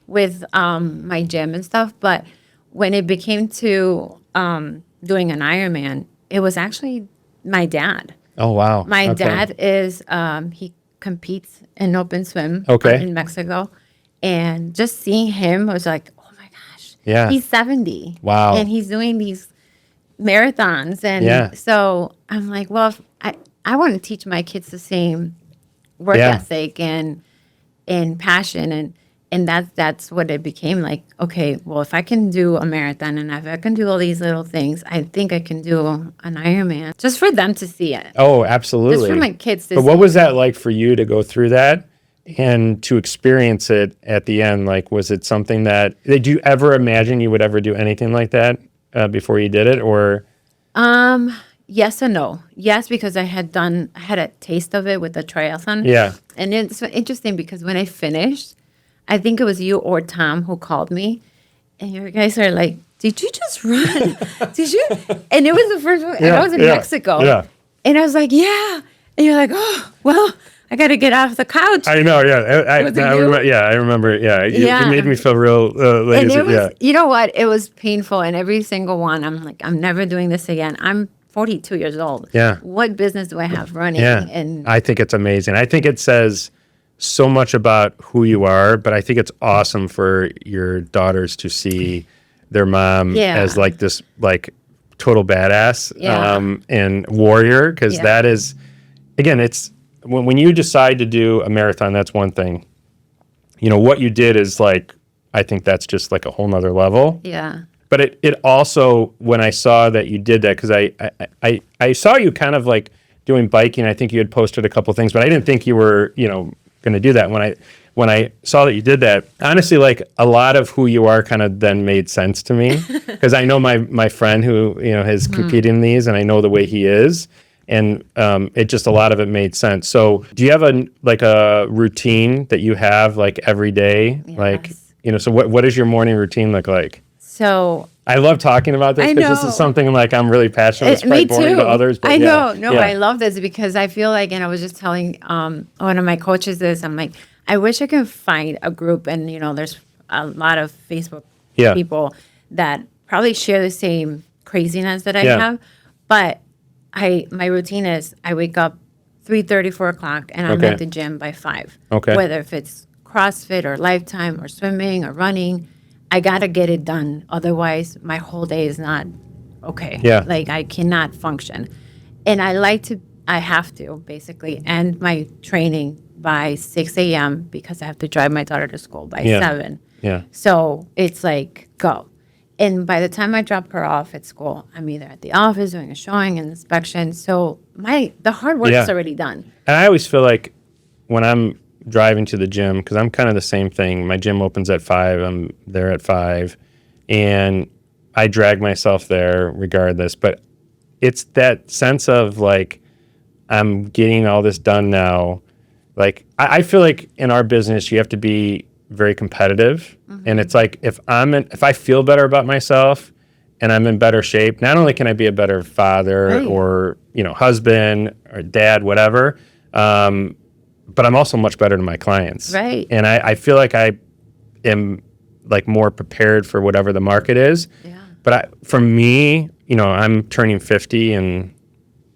with my gym and stuff. But when it became to doing an Ironman, it was actually my dad. Oh, wow. My Okay. dad is, he competes in open swim Okay. in Mexico. And just seeing him was like, oh my gosh. Yeah. He's 70. Wow. And he's doing these marathons. And Yeah. so I'm like, well, if I want to teach my kids the same work ethic and passion. And that's what it became like. Okay, well, if I can do a marathon and if I can do all these little things, I think I can do an Ironman just for them to see it. Oh, absolutely. Just for my kids to But see what it. was that like for you to go through that and to experience it at the end? Like, was it something that, did you ever imagine you would ever do anything like that before you did it? Or, Yes and no. Yes, because I had a taste of it with the triathlon. yeah. And it's so interesting because when I finished, I think it was you or Tom who called me, and you guys are like, "Did you just run? Did you?" And it was the first one. And I was in Mexico. Yeah. And I was like, "Yeah." And you're like, "Oh, well, I got to get off the couch." I know. Yeah. I remember. Yeah. You made me feel real lazy. And it was, yeah. you know what? It was painful. And every single one, I'm like, I'm never doing this again. I'm 42 years old. Yeah. What business do I have running? Yeah. And I think it's amazing. I think it says so much about who you are, but I think it's awesome for your daughters to see their mom as like this like total badass and warrior, because that is, again, it's when you decide to do a marathon, that's one thing. You know, what you did is like, I think that's just like a whole nother level. yeah. But it also, when I saw that you did that, because I saw you kind of like doing biking. I think you had posted a couple things, but I didn't think you were, going to do that. When I saw that you did that, honestly, like a lot of who you are kind of then made sense to me, because I know my friend who has competed in these, and I know the way he is, and it just, a lot of it made sense. So do you have a routine that you have like every day? Yes. Like, so what does your morning routine look like? So I love talking about this because this is something like I'm really passionate. It's probably boring to others, but I know. No, I love this because I feel like, and I was just telling one of my coaches this, I'm like, I wish I could find a group, and there's a lot of Facebook people that probably share the same craziness that I have, but my routine is I wake up 3:30, 4 o'clock, and I'm at the gym by 5. Okay. Whether if it's CrossFit or Lifetime or swimming or running, I gotta get it done. Otherwise, my whole day is not okay. Yeah. Like I cannot function. And I have to basically end my training by 6 a.m. because I have to drive my daughter to school by 7. Yeah. So it's like, go. And by the time I drop her off at school, I'm either at the office doing a showing, an inspection. So the hard work is already done. And I always feel like when I'm driving to the gym, because I'm kind of the same thing. My gym opens at 5. I'm there at 5. And I drag myself there regardless. But it's that sense of like, I'm getting all this done now. Like, I feel like in our business, you have to be very competitive. And it's like, if I feel better about myself and I'm in better shape, not only can I be a better father or, husband or dad, whatever, but I'm also much better to my clients. Right. And I feel like I am like more prepared for whatever the market is. Yeah. But for me, I'm turning 50 in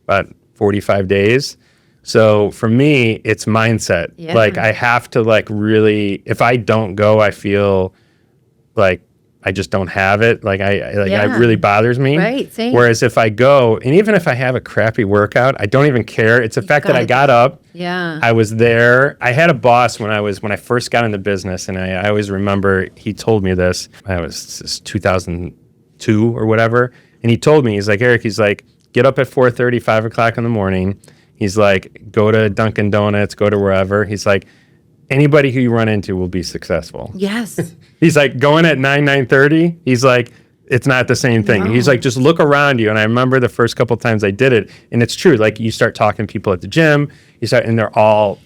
about 45 days. So for me, it's mindset. Yeah. Like I have to like really, if I don't go, I feel like I just don't have it. Like it really bothers me. Right. Same. Whereas if I go, and even if I have a crappy workout, I don't even care. It's the fact that I got up. Yeah. I was there. I had a boss when I first got into business, and I always remember he told me this. It was 2002 or whatever, and he told me, he's like, Eric, he's like, get up at 4:30, 5 o'clock in the morning. He's like, go to Dunkin' Donuts, go to wherever. He's like, anybody who you run into will be successful. Yes. He's like, going at 9:30, he's like, it's not the same thing. No. He's like, just look around you. And I remember the first couple of times I did it, and it's true. Like you start talking to people at the gym, and they're all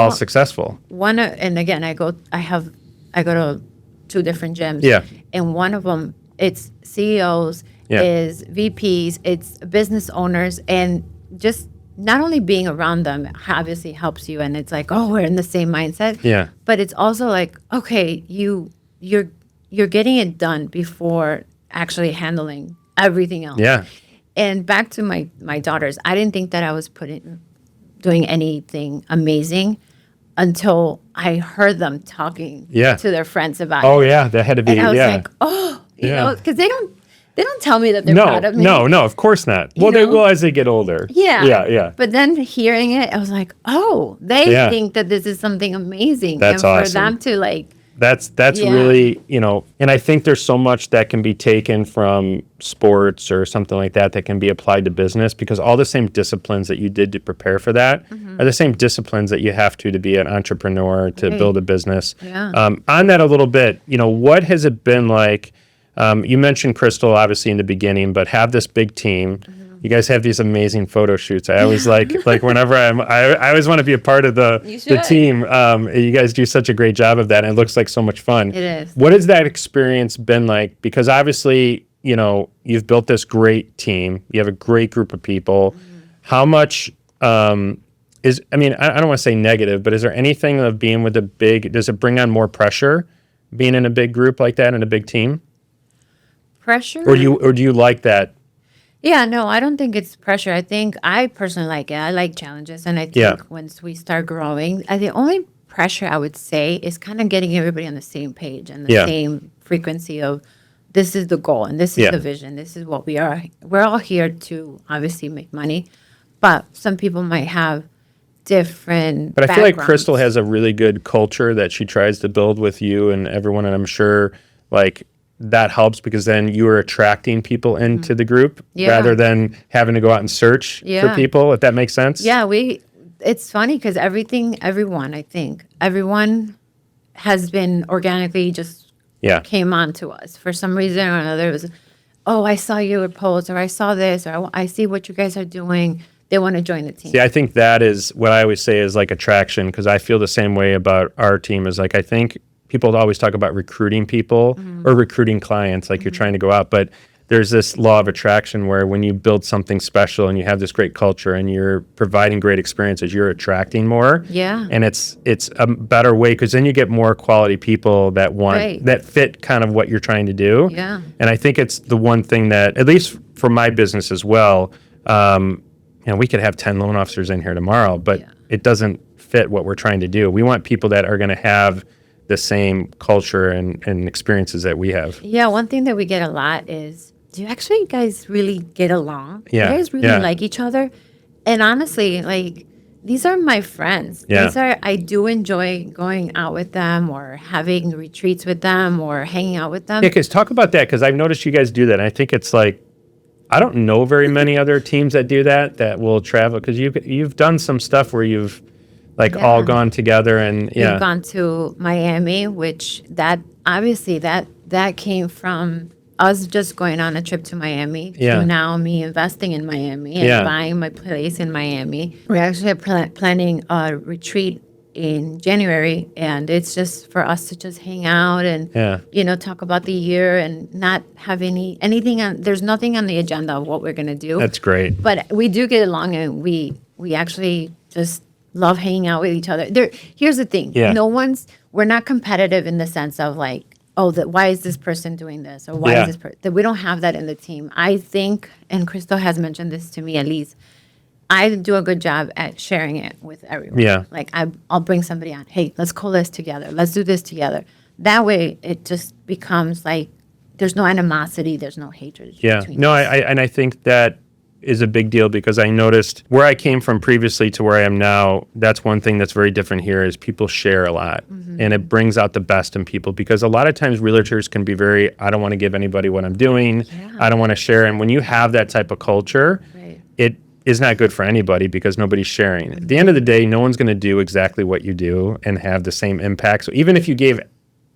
successful. And again, I go to 2 different gyms. Yeah. And one of them, it's CEOs, is VPs, it's business owners, and just not only being around them obviously helps you, and it's like, oh, we're in the same mindset. Yeah. But it's also like, okay, you're getting it done before actually handling everything else. Yeah. And back to my daughters, I didn't think that I was putting doing anything amazing until I heard them talking Yeah. to their friends about Oh it. yeah, that had to be. And I was Yeah. like, oh, you Yeah. know, because they don't tell me that they're No, proud of me. no, of course not. Well, they know? will as they get older. Yeah. Yeah. But then hearing it, I was like, oh, they Yeah. think that this is something amazing. That's and for awesome. them to like, That's Yeah. really, and I think there's so much that can be taken from sports or something like that can be applied to business, because all the same disciplines that you did to prepare for that are the same disciplines that you have to be an entrepreneur, to Right. build a business. Yeah. On that a little bit, what has it been like? You mentioned Crystal obviously in the beginning, but have this big team. You guys have these amazing photo shoots. I always like whenever I always want to be a part of the should. team. You guys do such a great job of that, and it looks like so much fun. It is. What has that experience been like? Because obviously, you've built this great team. You have a great group of people. How much I don't want to say negative, but is there anything of being with does it bring on more pressure being in a big group like that, in a big team? Pressure? Or do you like that? Yeah, no, I don't think it's pressure. I think I personally like it. I like challenges. And I think Yeah. once we start growing, the only pressure I would say is kind of getting everybody on the same page and the Yeah. same frequency of this is the goal and this is Yeah. the vision. This is what we are. We're all here to obviously make money, but some people might have different But I feel like Crystal backgrounds. has a really good culture that she tries to build with you and everyone, and I'm sure like that helps, because then you are attracting people into the group Yeah. rather than having to go out and search for Yeah. people, if that makes sense. Yeah, it's funny because everyone has been organically just Yeah. came on to us for some reason or another. It was, oh, I saw your post, or I saw this, or I see what you guys are doing. They want to join the team. See, I think that is what I always say is like attraction, because I feel the same way about our team. Is like, I think people always talk about recruiting people or recruiting clients, like you're trying to go out, but there's this law of attraction where when you build something special and you have this great culture and you're providing great experiences, you're attracting more. Yeah. And it's a better way, because then you get more quality people that Right. that fit kind of what you're trying to do. Yeah. And I think it's the one thing that, at least for my business as well, we could have 10 loan officers in here tomorrow, but it doesn't fit what we're trying to do. We want people that are going to have the same culture and experiences that we have. Yeah, one thing that we get a lot is, do you actually guys really get along? Yeah, You guys really yeah. like each other? And honestly, like, these are my friends. Yeah. I do enjoy going out with them or having retreats with them or hanging out with them. Yeah, because talk about that, because I've noticed you guys do that. And I think it's like, I don't know very many other teams that do that will travel, because you've done some stuff where you've like all Yeah. gone together and We've gone to Miami, which that came from us just going on a trip to Miami. Yeah. To now me investing in Miami and Yeah. buying my place in Miami. We're actually planning a retreat in January, and it's just for us to just hang out and talk about the year and not have anything on. There's nothing on the agenda of what we're gonna do. That's great. But we do get along, and we actually just love hanging out with each other. Here's the thing. Yeah. We're not competitive in the sense of like, oh, why is this person doing this? Or why Yeah. is this person? That we don't have that in the team. I think, and Crystal has mentioned this to me at least, I do a good job at sharing it with everyone. Yeah. Like I'll bring somebody on. Hey, let's call this together. Let's do this together. That way it just becomes like there's no animosity. There's no hatred. Yeah. Between No, us. I think that is a big deal, because I noticed where I came from previously to where I am now, that's one thing that's very different here is people share a lot, and it brings out the best in people, because a lot of times realtors can be very, I don't want to give anybody what I'm doing. Yeah. I don't want to share. And when you have that type of culture, Right. it is not good for anybody, because nobody's sharing. At the end of the day, no one's going to do exactly what you do and have the same impact. So even if you gave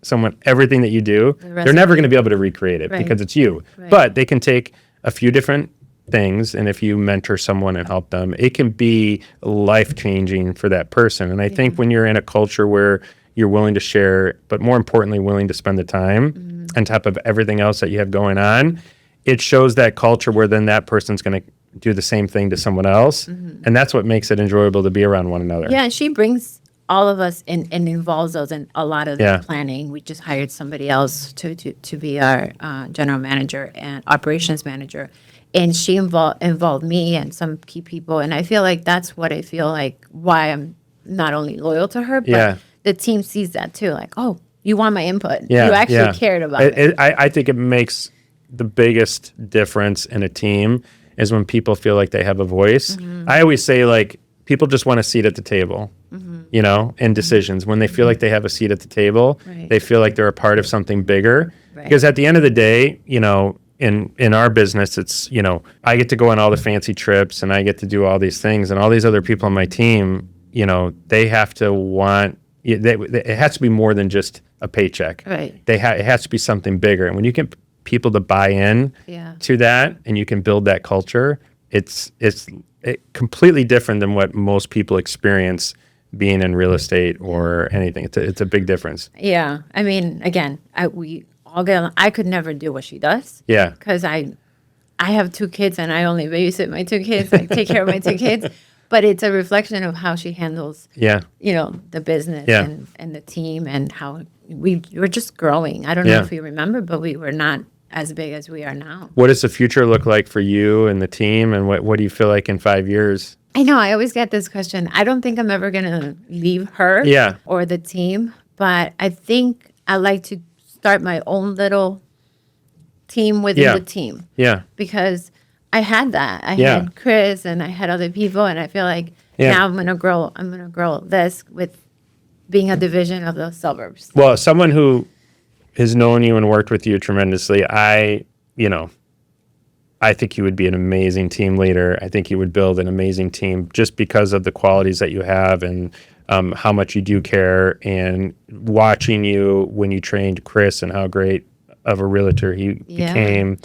someone everything that you do, they're never going to be able to recreate it Right. because it's you. Right. But they can take a few different things, and if you mentor someone and help them, it can be life-changing for that person. And I think when you're in a culture where you're willing to share, but more importantly, willing to spend the time on top of everything else that you have going on, it shows that culture where then that person's going to do the same thing to someone else. And that's what makes it enjoyable to be around one another. Yeah, and she brings all of us in and involves us in a lot of Yeah. the planning. We just hired somebody else to be our general manager and operations manager. and she involved me and some key people. And I feel like that's what I feel like why I'm not only loyal to her, but the team sees that too. Like, oh, you want my input. You actually cared about it. I think it makes the biggest difference in a team is when people feel like they have a voice. I always say, like, people just want a seat at the table, you know, in decisions. When they feel like they have a seat at the table, they feel like they're a part of something bigger. Because at the end of the day, you know, in our business, it's, you know, I get to go on all the fancy trips and I get to do all these things, and all these other people on my team, you know, they have to want, it has to be more than just a paycheck. Right. It has to be something bigger. And when you get people to buy in to that and you can build that culture, it's completely different than what most people experience being in real estate or anything. It's a big difference. Yeah. I mean, again, I could never do what she does. Yeah. Because I have 2 kids and I only babysit my 2 kids. I take care of my 2 kids. But it's a reflection of how she handles, you know, the business and the team, and how we were just growing. I don't know if you remember, but we were not as big as we are now. What does the future look like for you and the team? And what do you feel like in 5 years? I know. I always get this question. I don't think I'm ever going to leave her or the team. But I think I like to start my own little team within the team. Yeah. Because I had that. I had Chris and I had other people, and I feel like now I'm gonna grow this with being a division of the suburbs. Well, someone who has known you and worked with you tremendously, I think you would be an amazing team leader. I think you would build an amazing team just because of the qualities that you have and how much you do care, and watching you when you trained Chris and how great of a realtor he became.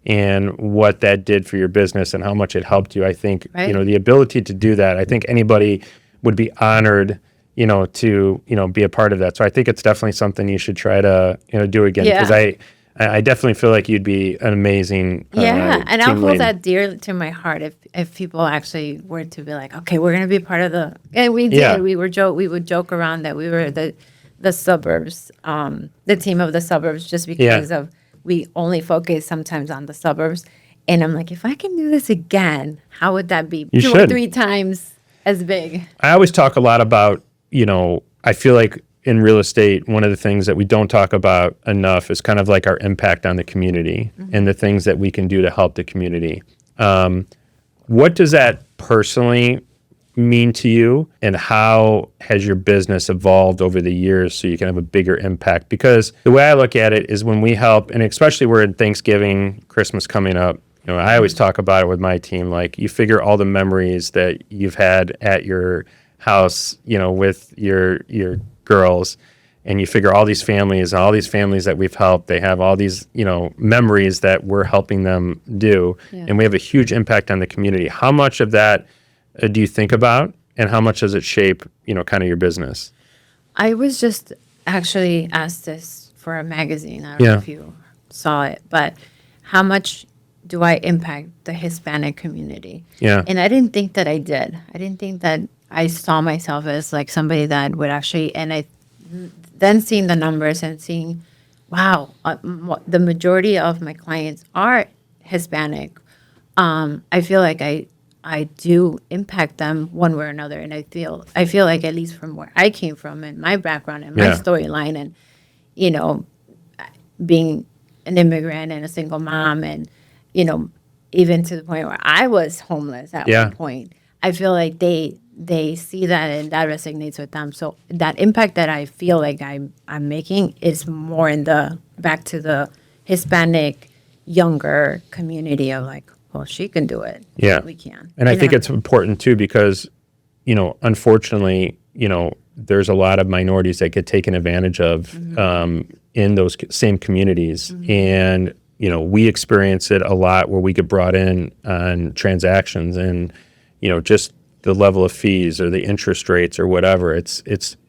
And what that did for your business and how much it helped you. I think, you know, the ability to do that, I think anybody would be honored, you know, to, you know, be a part of that. So I think it's definitely something you should try to, you know, do again. Because I definitely feel like you'd be an amazing and I'll hold that dear to my heart if people actually were to be like, okay, we're going to be part of the, and we did. We would joke around that we were the suburbs, the team of the suburbs, just because of, we only focus sometimes on the suburbs. And I'm like, if I can do this again, how would that be? You 2 should. or 3 times as big? I always talk a lot about, you know, I feel like in real estate, one of the things that we don't talk about enough is kind of like our impact on the community and the things that we can do to help the community. What does that personally mean to you, and how has your business evolved over the years so you can have a bigger impact? Because the way I look at it is when we help, and especially we're in Thanksgiving, Christmas coming up, you know, I always talk about it with my team, like you figure all the memories that you've had at your house, you know, with your girls, and you figure all these families that we've helped, they have all these, you know, memories that we're helping them do, and we have a huge impact on the community. How much of that do you think about, and how much does it shape, you know, kind of your business? I was just actually asked this for a magazine. I don't know if you saw it, but how much do I impact the Hispanic community? Yeah. And I didn't think that I did. I didn't think that I saw myself as like somebody that would actually, and I then seeing the numbers and seeing, wow, the majority of my clients are Hispanic. I feel like I do impact them one way or another. And I feel like, at least from where I came from and my background and my storyline, and, you know, being an immigrant and a single mom, and, you know, even to the point where I was homeless at one point, I feel like they see that and that resonates with them. So that impact that I feel like I'm making is more in back to the Hispanic younger community of like, well, she can do it. Yeah, we can. And I think it's important too, because, you know, unfortunately, you know, there's a lot of minorities that get taken advantage of in those same communities. And, you know, we experience it a lot where we get brought in on transactions, and, you know, just the level of fees or the interest rates or whatever. It's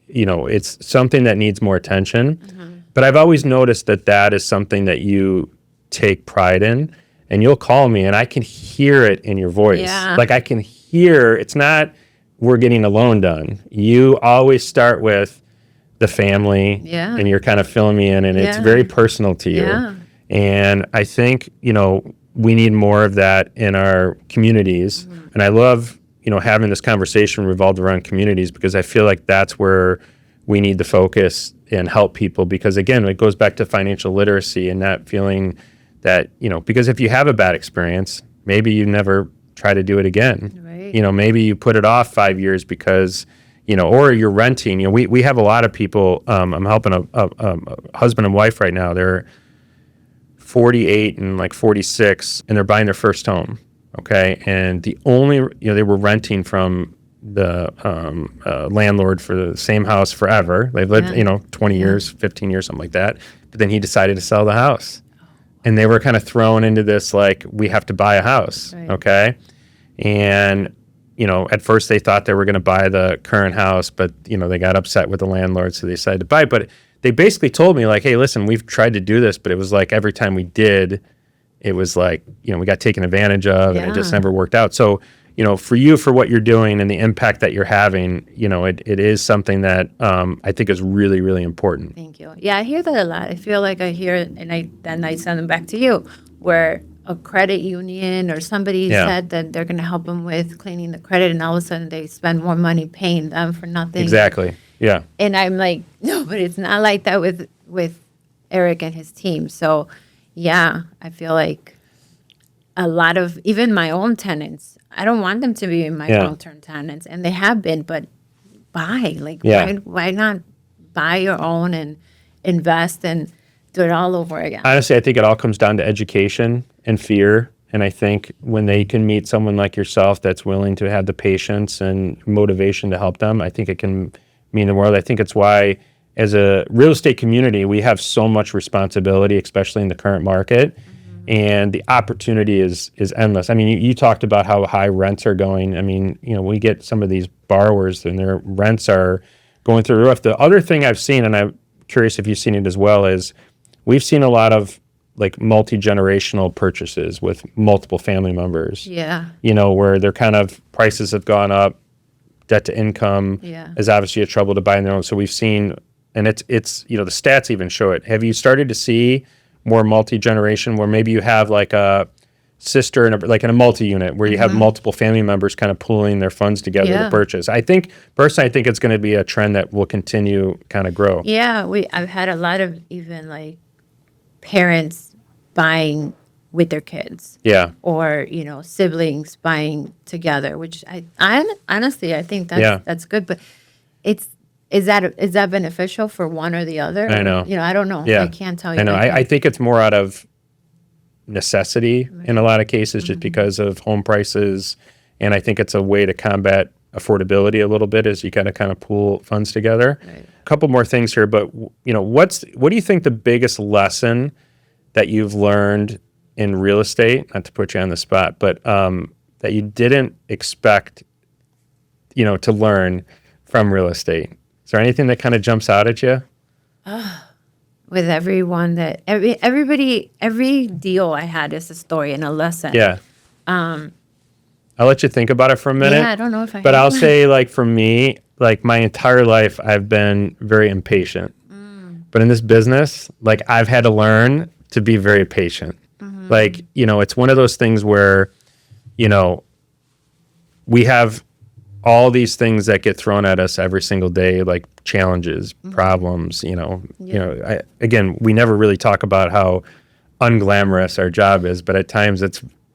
you know, it's something that needs more attention. But I've always noticed that is something that you take pride in. And you'll call me, and I can hear it in your voice. Yeah. Like I can hear, it's not, we're getting a loan done. You always start with the family, and you're kind of filling me in, and it's very personal to you. Yeah. And I think, you know, we need more of that in our communities. And I love, having this conversation revolved around communities, because I feel like that's where we need to focus and help people, because again, it goes back to financial literacy and not feeling that, because if you have a bad experience, maybe you never try to do it again. Right. Maybe you put it off 5 years because, or you're renting. We have a lot of people. I'm helping a husband and wife right now. They're 48 and like 46, and they're buying their first home. Okay. And the only, they were renting from the landlord for the same house forever. They've lived, 20 years, 15 years, something like that. But then he decided to sell the house. And they were kind of thrown into this, like, we have to buy a house. Right. Okay. And, at first they thought they were going to buy the current house, but, they got upset with the landlord, so they decided to buy it. But they basically told me, like, hey, listen, we've tried to do this, but it was like every time we did, it was like, we got taken advantage of, and it just never worked out. So, for you, for what you're doing and the impact that you're having, it is something that I think is really, really important. Thank you. Yeah, I hear that a lot. I feel like I hear it, and I send them back to you, where a credit union or somebody said that they're going to help them with cleaning the credit, and all of a sudden they spend more money paying them for nothing. Exactly. Yeah. And I'm like, no, but it's not like that with Eric and his team. So, yeah, I feel like a lot of, even my own tenants, I don't want them to be my long-term tenants, and they have been, but why not buy your own and invest and do it all over again? Honestly, I think it all comes down to education and fear. And I think when they can meet someone like yourself that's willing to have the patience and motivation to help them, I think it can mean the world. I think it's why, as a real estate community, we have so much responsibility, especially in the current market. And the opportunity is endless. I mean, you talked about how high rents are going. I mean, we get some of these borrowers and their rents are going through the roof. The other thing I've seen, and I'm curious if you've seen it as well, is we've seen a lot of like multi-generational purchases with multiple family members. Yeah. Where their kind of prices have gone up, debt to income is obviously a trouble to buy their own. So we've seen, and it's the stats even show it. Have you started to see more multi-generation, where maybe you have like a sister in a multi-unit where you have multiple family members kind of pooling their funds together to purchase? I think it's going to be a trend that will continue kind of grow. Yeah, I've had a lot of even like parents buying with their kids. Yeah. Or, siblings buying together, which I honestly, I think that's good, but is that beneficial for one or the other? I know. I don't know. Yeah. I can't tell you. I know. I think it's more out of necessity in a lot of cases, just because of home prices. And I think it's a way to combat affordability a little bit, as you kind of pool funds together. Right. A couple more things here, but what do you think the biggest lesson that you've learned in real estate, not to put you on the spot, but that you didn't expect, to learn from real estate? Is there anything that kind of jumps out at you? With everyone every deal I had is a story and a lesson. Yeah. I'll let you think about it for a minute. Yeah, I don't know if I But have I'll one. say, like, for me, like, my entire life, I've been very impatient. But in this business, like, I've had to learn to be very patient. Like, it's one of those things where, we have all these things that get thrown at us every single day, like challenges, problems, again, we never really talk about how unglamorous our job is, but at times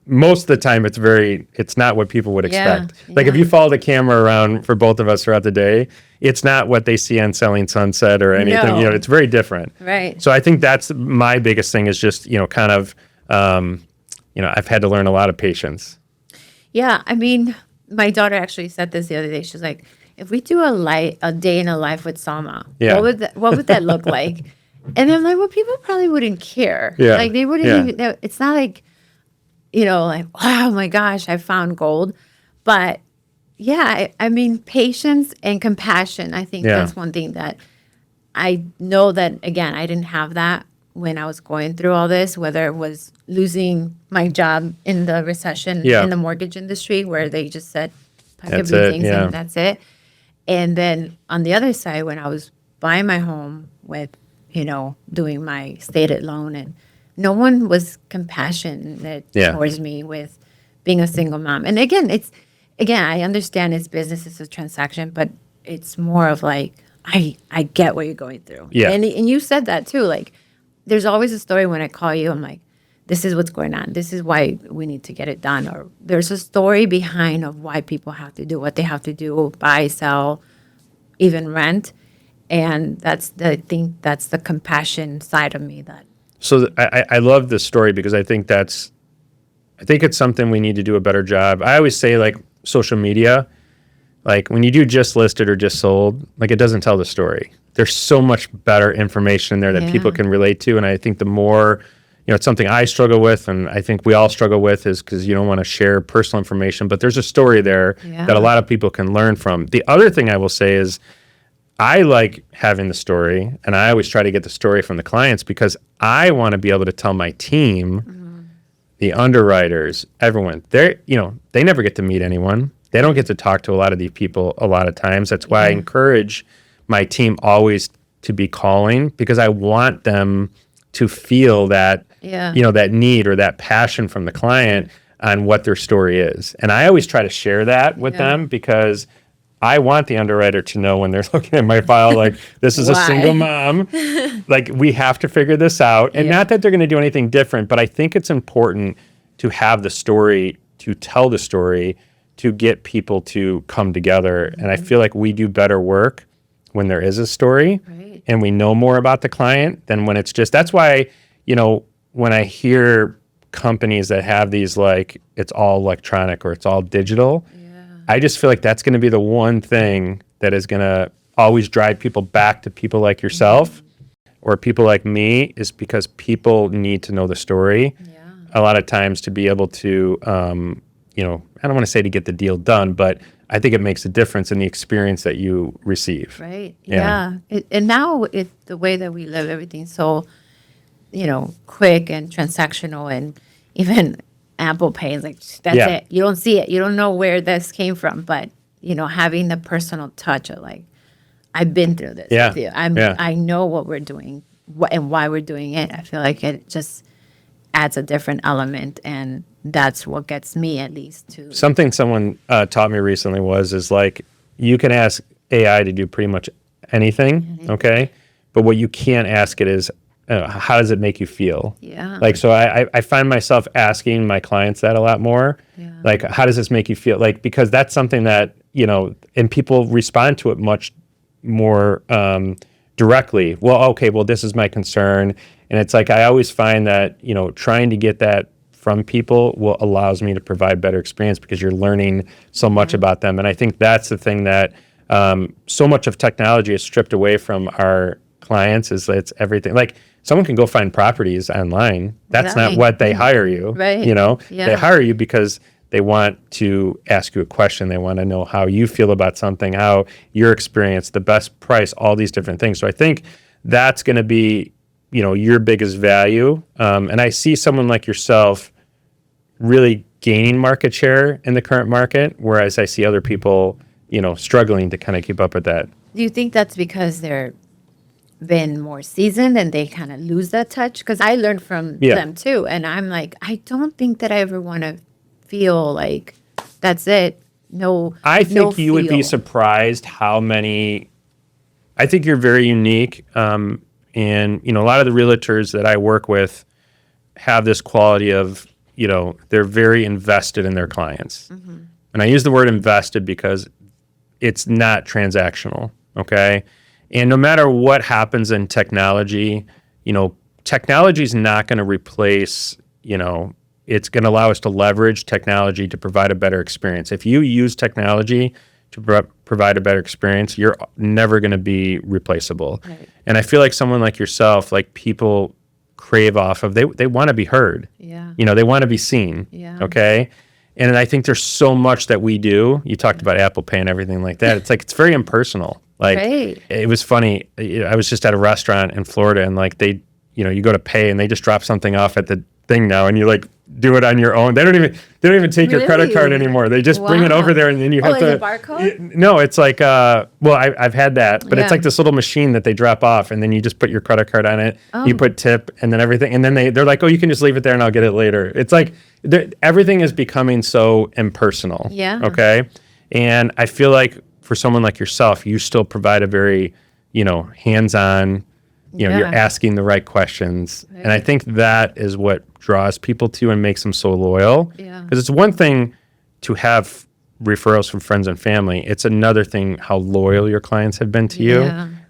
most of the time it's not what people would expect. Like if you follow the camera around for both of us throughout the day, it's not what they see on Selling Sunset or anything, No. It's very different. Right. So I think that's my biggest thing is just, I've had to learn a lot of patience. Yeah, I mean, my daughter actually said this the other day. She's like, if we do a day in a life with Salma, what would that look like? And I'm like, well, people probably wouldn't care. Yeah. Like they wouldn't even, it's not like, like, wow, my gosh, I found gold. But yeah, I mean, patience and compassion. I think that's one thing that I know that, again, I didn't have that when I was going through all this, whether it was losing my job in the recession in the mortgage industry, where they just said, pack up your things and that's it. And then on the other side, when I was buying my home with, doing my stated loan and no one was compassionate towards me with being a single mom. And again, I understand it's business, it's a transaction, but it's more of like, I get what you're going through. Yeah. And you said that too. Like, there's always a story when I call you. I'm like, this is what's going on. This is why we need to get it done. Or there's a story behind of why people have to do what they have to do, buy, sell, even rent. And I think that's the compassion side of me that. So I love this story because I think it's something we need to do a better job. I always say, like, social media, like when you do just listed or just sold, like, it doesn't tell the story. There's so much better information there that people can relate to. And I think the more, it's something I struggle with, and I think we all struggle with, is because you don't want to share personal information, but there's a story there that a lot of people can learn from. The other thing I will say is I like having the story, and I always try to get the story from the clients because I want to be able to tell my team, the underwriters, everyone, they never get to meet anyone. They don't get to talk to a lot of these people a lot of times. That's why I encourage my team always to be calling, because I want them to feel that, that need or that passion from the client on what their story is. And I always try to share that with them because I want the underwriter to know when they're looking at my file, like, this is a single mom. Like, we have to figure this out. And not that they're going to do anything different, but I think it's important to have the story, to tell the story, to get people to come together. And I feel like we do better work when there is a story and we know more about the client than when it's just, that's why, when I hear companies that have these, like, it's all electronic or it's all digital, I just feel like that's going to be the one thing that is going to always drive people back to people like yourself or people like me, is because people need to know the story a lot of times to be able to, I don't want to say to get the deal done, but I think it makes a difference in the experience that you receive. Right. Yeah. And now the way that we live, everything's so, quick and transactional, and even Apple Pay is like, that's it. You don't see it. You don't know where this came from. But, having the personal touch of, like, I've been through this with you. I know what we're doing and why we're doing it. I feel like it just adds a different element, and that's what gets me, at least, to something someone taught me recently is like, you can ask AI to do pretty much anything, okay? But what you can't ask it is, how does it make you feel? Yeah. Like, so I find myself asking my clients that a lot more. Yeah. Like, how does this make you feel? Like, because that's something that, and people respond to it much more directly. Well, okay, well, this is my concern. And it's like, I always find that, trying to get that from people allows me to provide better experience because you're learning so much about them. And I think that's the thing that so much of technology is stripped away from our clients, is that it's everything. Like, someone can go find properties online. That's not what they hire you. Right. They hire you because they want to ask you a question. They want to know how you feel about something, how your experience, the best price, all these different things. So I think that's going to be, your biggest value. And I see someone like yourself really gaining market share in the current market, whereas I see other people, struggling to kind of keep up with that. Do you think that's because they're been more seasoned and they kind of lose that touch? Because I learned from them too. And I'm like, I don't think that I ever want to feel like that's it. No, I think you would be surprised how many, I think you're very unique. And, a lot of the realtors that I work with have this quality of, they're very invested in their clients. And I use the word invested because it's not transactional. Okay. And no matter what happens in technology, technology is not going to replace, it's going to allow us to leverage technology to provide a better experience. If you use technology to provide a better experience, you're never going to be replaceable. Right. And I feel like someone like yourself, like, people crave off of, they want to be heard. Yeah. They want to be seen. Yeah. Okay. And I think there's so much that we do. You talked about Apple Pay and everything like that. It's like, it's very impersonal. Like, it was funny. I was just at a restaurant in Florida, and, like, they, you go to pay and they just drop something off at the thing now, and you're like, do it on your own. They don't even take your credit card anymore. They just bring it over there, and then you have to. Is it barcode? No, it's like I've had that, but it's like this little machine that they drop off, and then you just put your credit card on it. You put tip, and then everything, and then they're like, oh, you can just leave it there, and I'll get it later. It's like everything is becoming so impersonal. Yeah. Okay, and I feel like for someone like yourself, you still provide a very, hands-on. You're asking the right questions. Right. And I think that is what draws people to and makes them so loyal. Yeah. Because it's one thing to have referrals from friends and family. It's another thing how loyal your clients have been to you.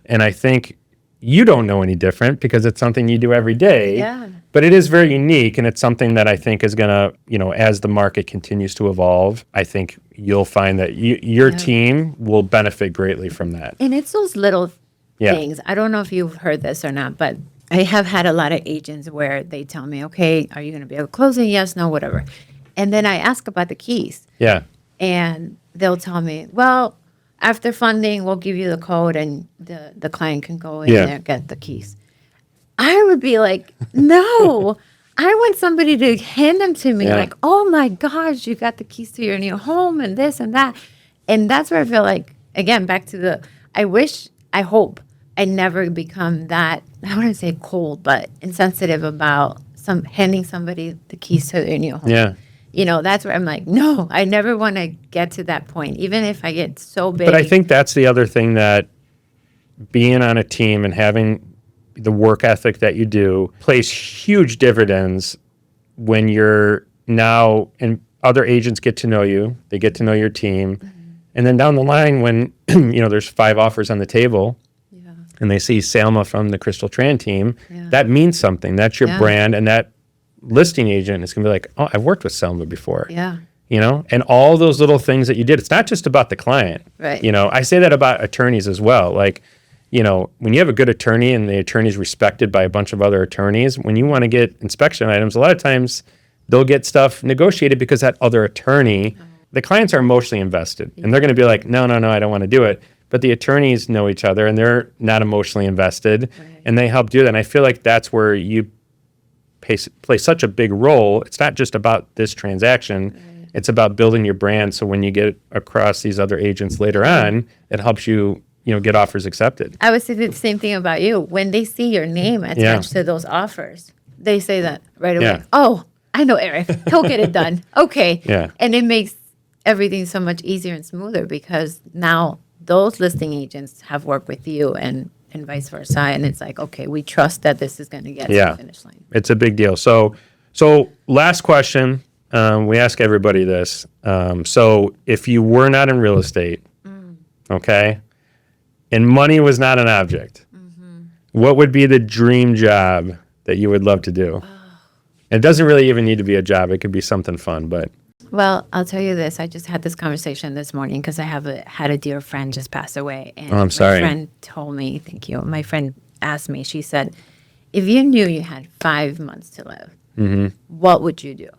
And I think you don't know any different because it's something you do every day. Yeah. But it is very unique, and it's something that I think is going to, as the market continues to evolve, I think you'll find that your team will benefit greatly from that. And it's those little things. I don't know if you've heard this or not, but I have had a lot of agents where they tell me, okay, are you going to be able to close it? Yes, no, whatever. And then I ask about the keys. Yeah. And they'll tell me, well, after funding, we'll give you the code and the client can go in there and get the keys. I would be like, no, I want somebody to hand them to me. Like, oh my gosh, you got the keys to your new home and this and that. And that's where I feel like, again, back to I hope I never become that, I wouldn't say cold, but insensitive about handing somebody the keys to their new home. Yeah. That's where I'm like, no, I never want to get to that point, even if I get so big. But I think that's the other thing, that being on a team and having the work ethic that you do plays huge dividends when you're now, and other agents get to know you, they get to know your team. Mm-hmm. And then down the line when, there's 5 offers on the table, and they see Salma from the Crystal Tran team, that means something. That's your brand, and that listing agent is going to be like, oh, I've worked with Salma before. Yeah. And all those little things that you did, it's not just about the client. Right. I say that about attorneys as well. Like, when you have a good attorney and the attorney's respected by a bunch of other attorneys, when you want to get inspection items, a lot of times they'll get stuff negotiated because that other attorney, the clients are emotionally invested, and they're going to be like, no, I don't want to do it. But the attorneys know each other, and they're not emotionally invested, and they help do that. And I feel like that's where you play such a big role. It's not just about this transaction. It's about building your brand. So when you get across these other agents later on, it helps you, get offers accepted. I would say the same thing about you. When they see your name attached to those offers, they say that right away. Yeah. Oh, I know Eric. He'll get it done. Okay. Yeah. And it makes everything so much easier and smoother because now those listing agents have worked with you and vice versa. And it's like, okay, we trust that this is going to get to the finish line. It's a big deal. So last question. We ask everybody this. So if you were not in real estate, okay, and money was not an object, what would be the dream job that you would love to do? It doesn't really even need to be a job. It could be something fun, but. Well, I'll tell you this. I just had this conversation this morning because I had a dear friend just pass away. And I'm sorry. My friend told me, thank you. My friend asked me, she said, if you knew you had 5 months to live, what would you do?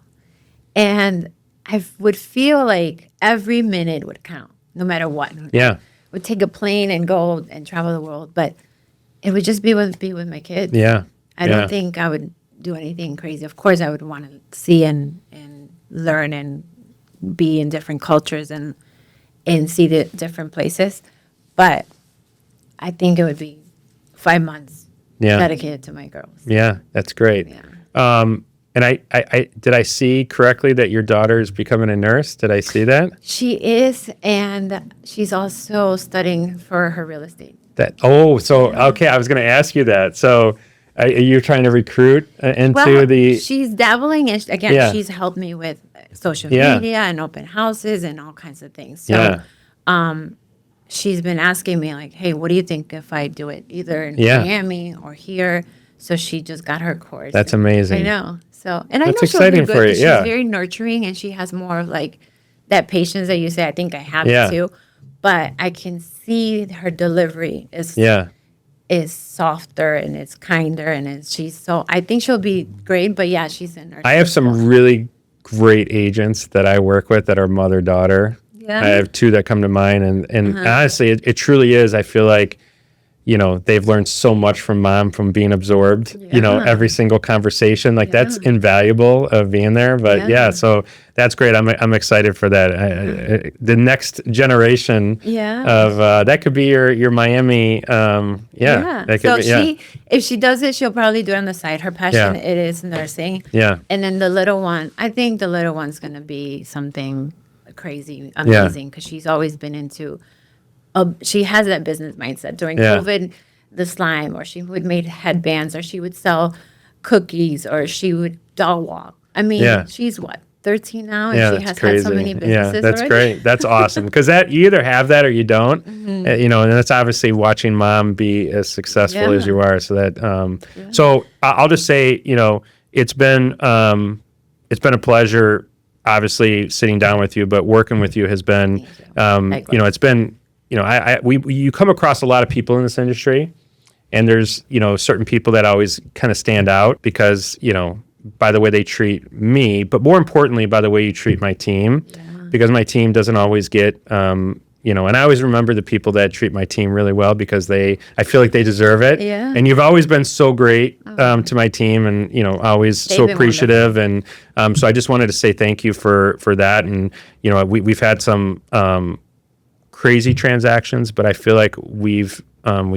And I would feel like every minute would count, no matter what. Yeah. Would take a plane and go and travel the world, but it would just be with my kids. Yeah. I don't think I would do anything crazy. Of course, I would want to see and learn and be in different cultures and see the different places. But I think it would be 5 months dedicated to my girls. Yeah, that's great. Yeah. And I did I see correctly that your daughter is becoming a nurse? Did I see that? She is, and she's also studying for her real estate. Okay, I was going to ask you that. So are you trying to recruit into the... She's dabbling, and again, she's helped me with social media and open houses and all kinds of things. So she's been asking me, like, hey, what do you think if I do it either in Miami or here? So she just got her course. That's amazing. I know. So, and I know she'll do good for you. She's very nurturing, and she has more of like that patience that you say. I think I have too, but I can see her delivery is softer and it's kinder, and I think she'll be great. But she's a nurse. I have some really great agents that I work with that are mother-daughter. Yeah. I have 2 that come to mind, and honestly, it truly is. I feel like you know, they've learned so much from mom from being absorbed, you know, every single conversation. Like that's invaluable of being there. But so that's great. I'm excited for that. The next generation of that could be your Miami. That could so if she does it, she'll probably do it on the side. Her passion it is nursing. Yeah. And then the little one, I think the little one's gonna be something crazy, amazing, because she's always been into. She has that business mindset. During COVID, the slime, or she would make headbands, or she would sell cookies, or she would doll walk. I mean, she's what, 13 now, and she has had so many businesses. Yeah, that's already. great. That's awesome, because that you either have that or you don't. You know, and that's obviously watching mom be as successful as you are. So that, so I'll just say, you know, it's been a pleasure, obviously sitting down with you, but working with you has been, you know, it's been. You know, you come across a lot of people in this industry, and there's, you know, certain people that always kind of stand out because, you know, by the way they treat me, but more importantly, by the way you treat my team, because my team doesn't always get, you know, and I always remember the people that treat my team really well because I feel like they deserve it. Yeah. And you've always been so great to my team, and, you know, always so appreciative. Wonderful. And so I just wanted to say thank you for that. And, you know, we've had some, crazy transactions, but I feel like we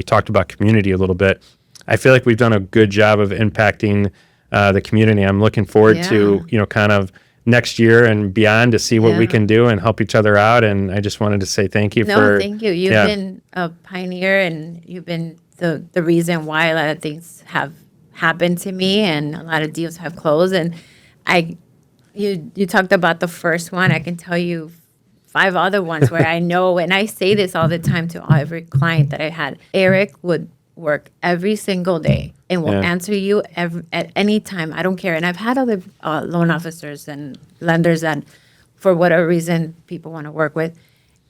talked about community a little bit. I feel like we've done a good job of impacting the community. I'm looking forward to, you know, kind of next year and beyond to see what we can do and help each other out. And I just wanted to say thank you thank you. You've been a pioneer, and you've been the reason why a lot of things have happened to me and a lot of deals have closed. And you talked about the first one. I can tell you 5 other ones where I know, and I say this all the time to every client that I had. Eric would work every single day and will answer you at any time. I don't care. And I've had other loan officers and lenders that, for whatever reason, people want to work with.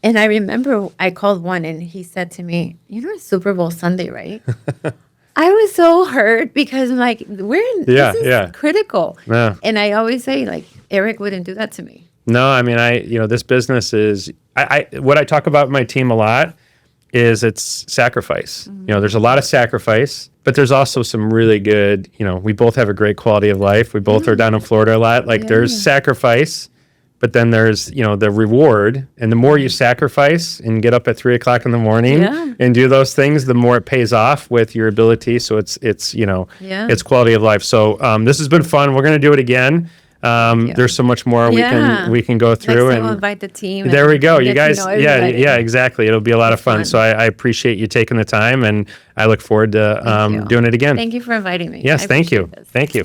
And I remember I called one, and he said to me, "You know, it's Super Bowl Sunday, right?" I was so hurt because I'm like, this is critical. Yeah. And I always say, like, Eric wouldn't do that to me. No, I mean, you know, this business is, what I talk about with my team a lot is it's sacrifice. You know, there's a lot of sacrifice, but there's also some really good, you know, we both have a great quality of life. We both are down in Florida a lot. Like there's sacrifice, but then there's, you know, the reward. And the more you sacrifice and get up at 3:00 in the morning and do those things, the more it pays off with your ability. So it's you know, it's quality of life. So this has been fun. We're going to do it again. There's so much more we can go through. And we'll invite the team. There we go. You guys, exactly. It'll be a lot of fun. So I appreciate you taking the time, and I look forward to doing it again. Thank you for inviting me. Yes, thank you. Thank you.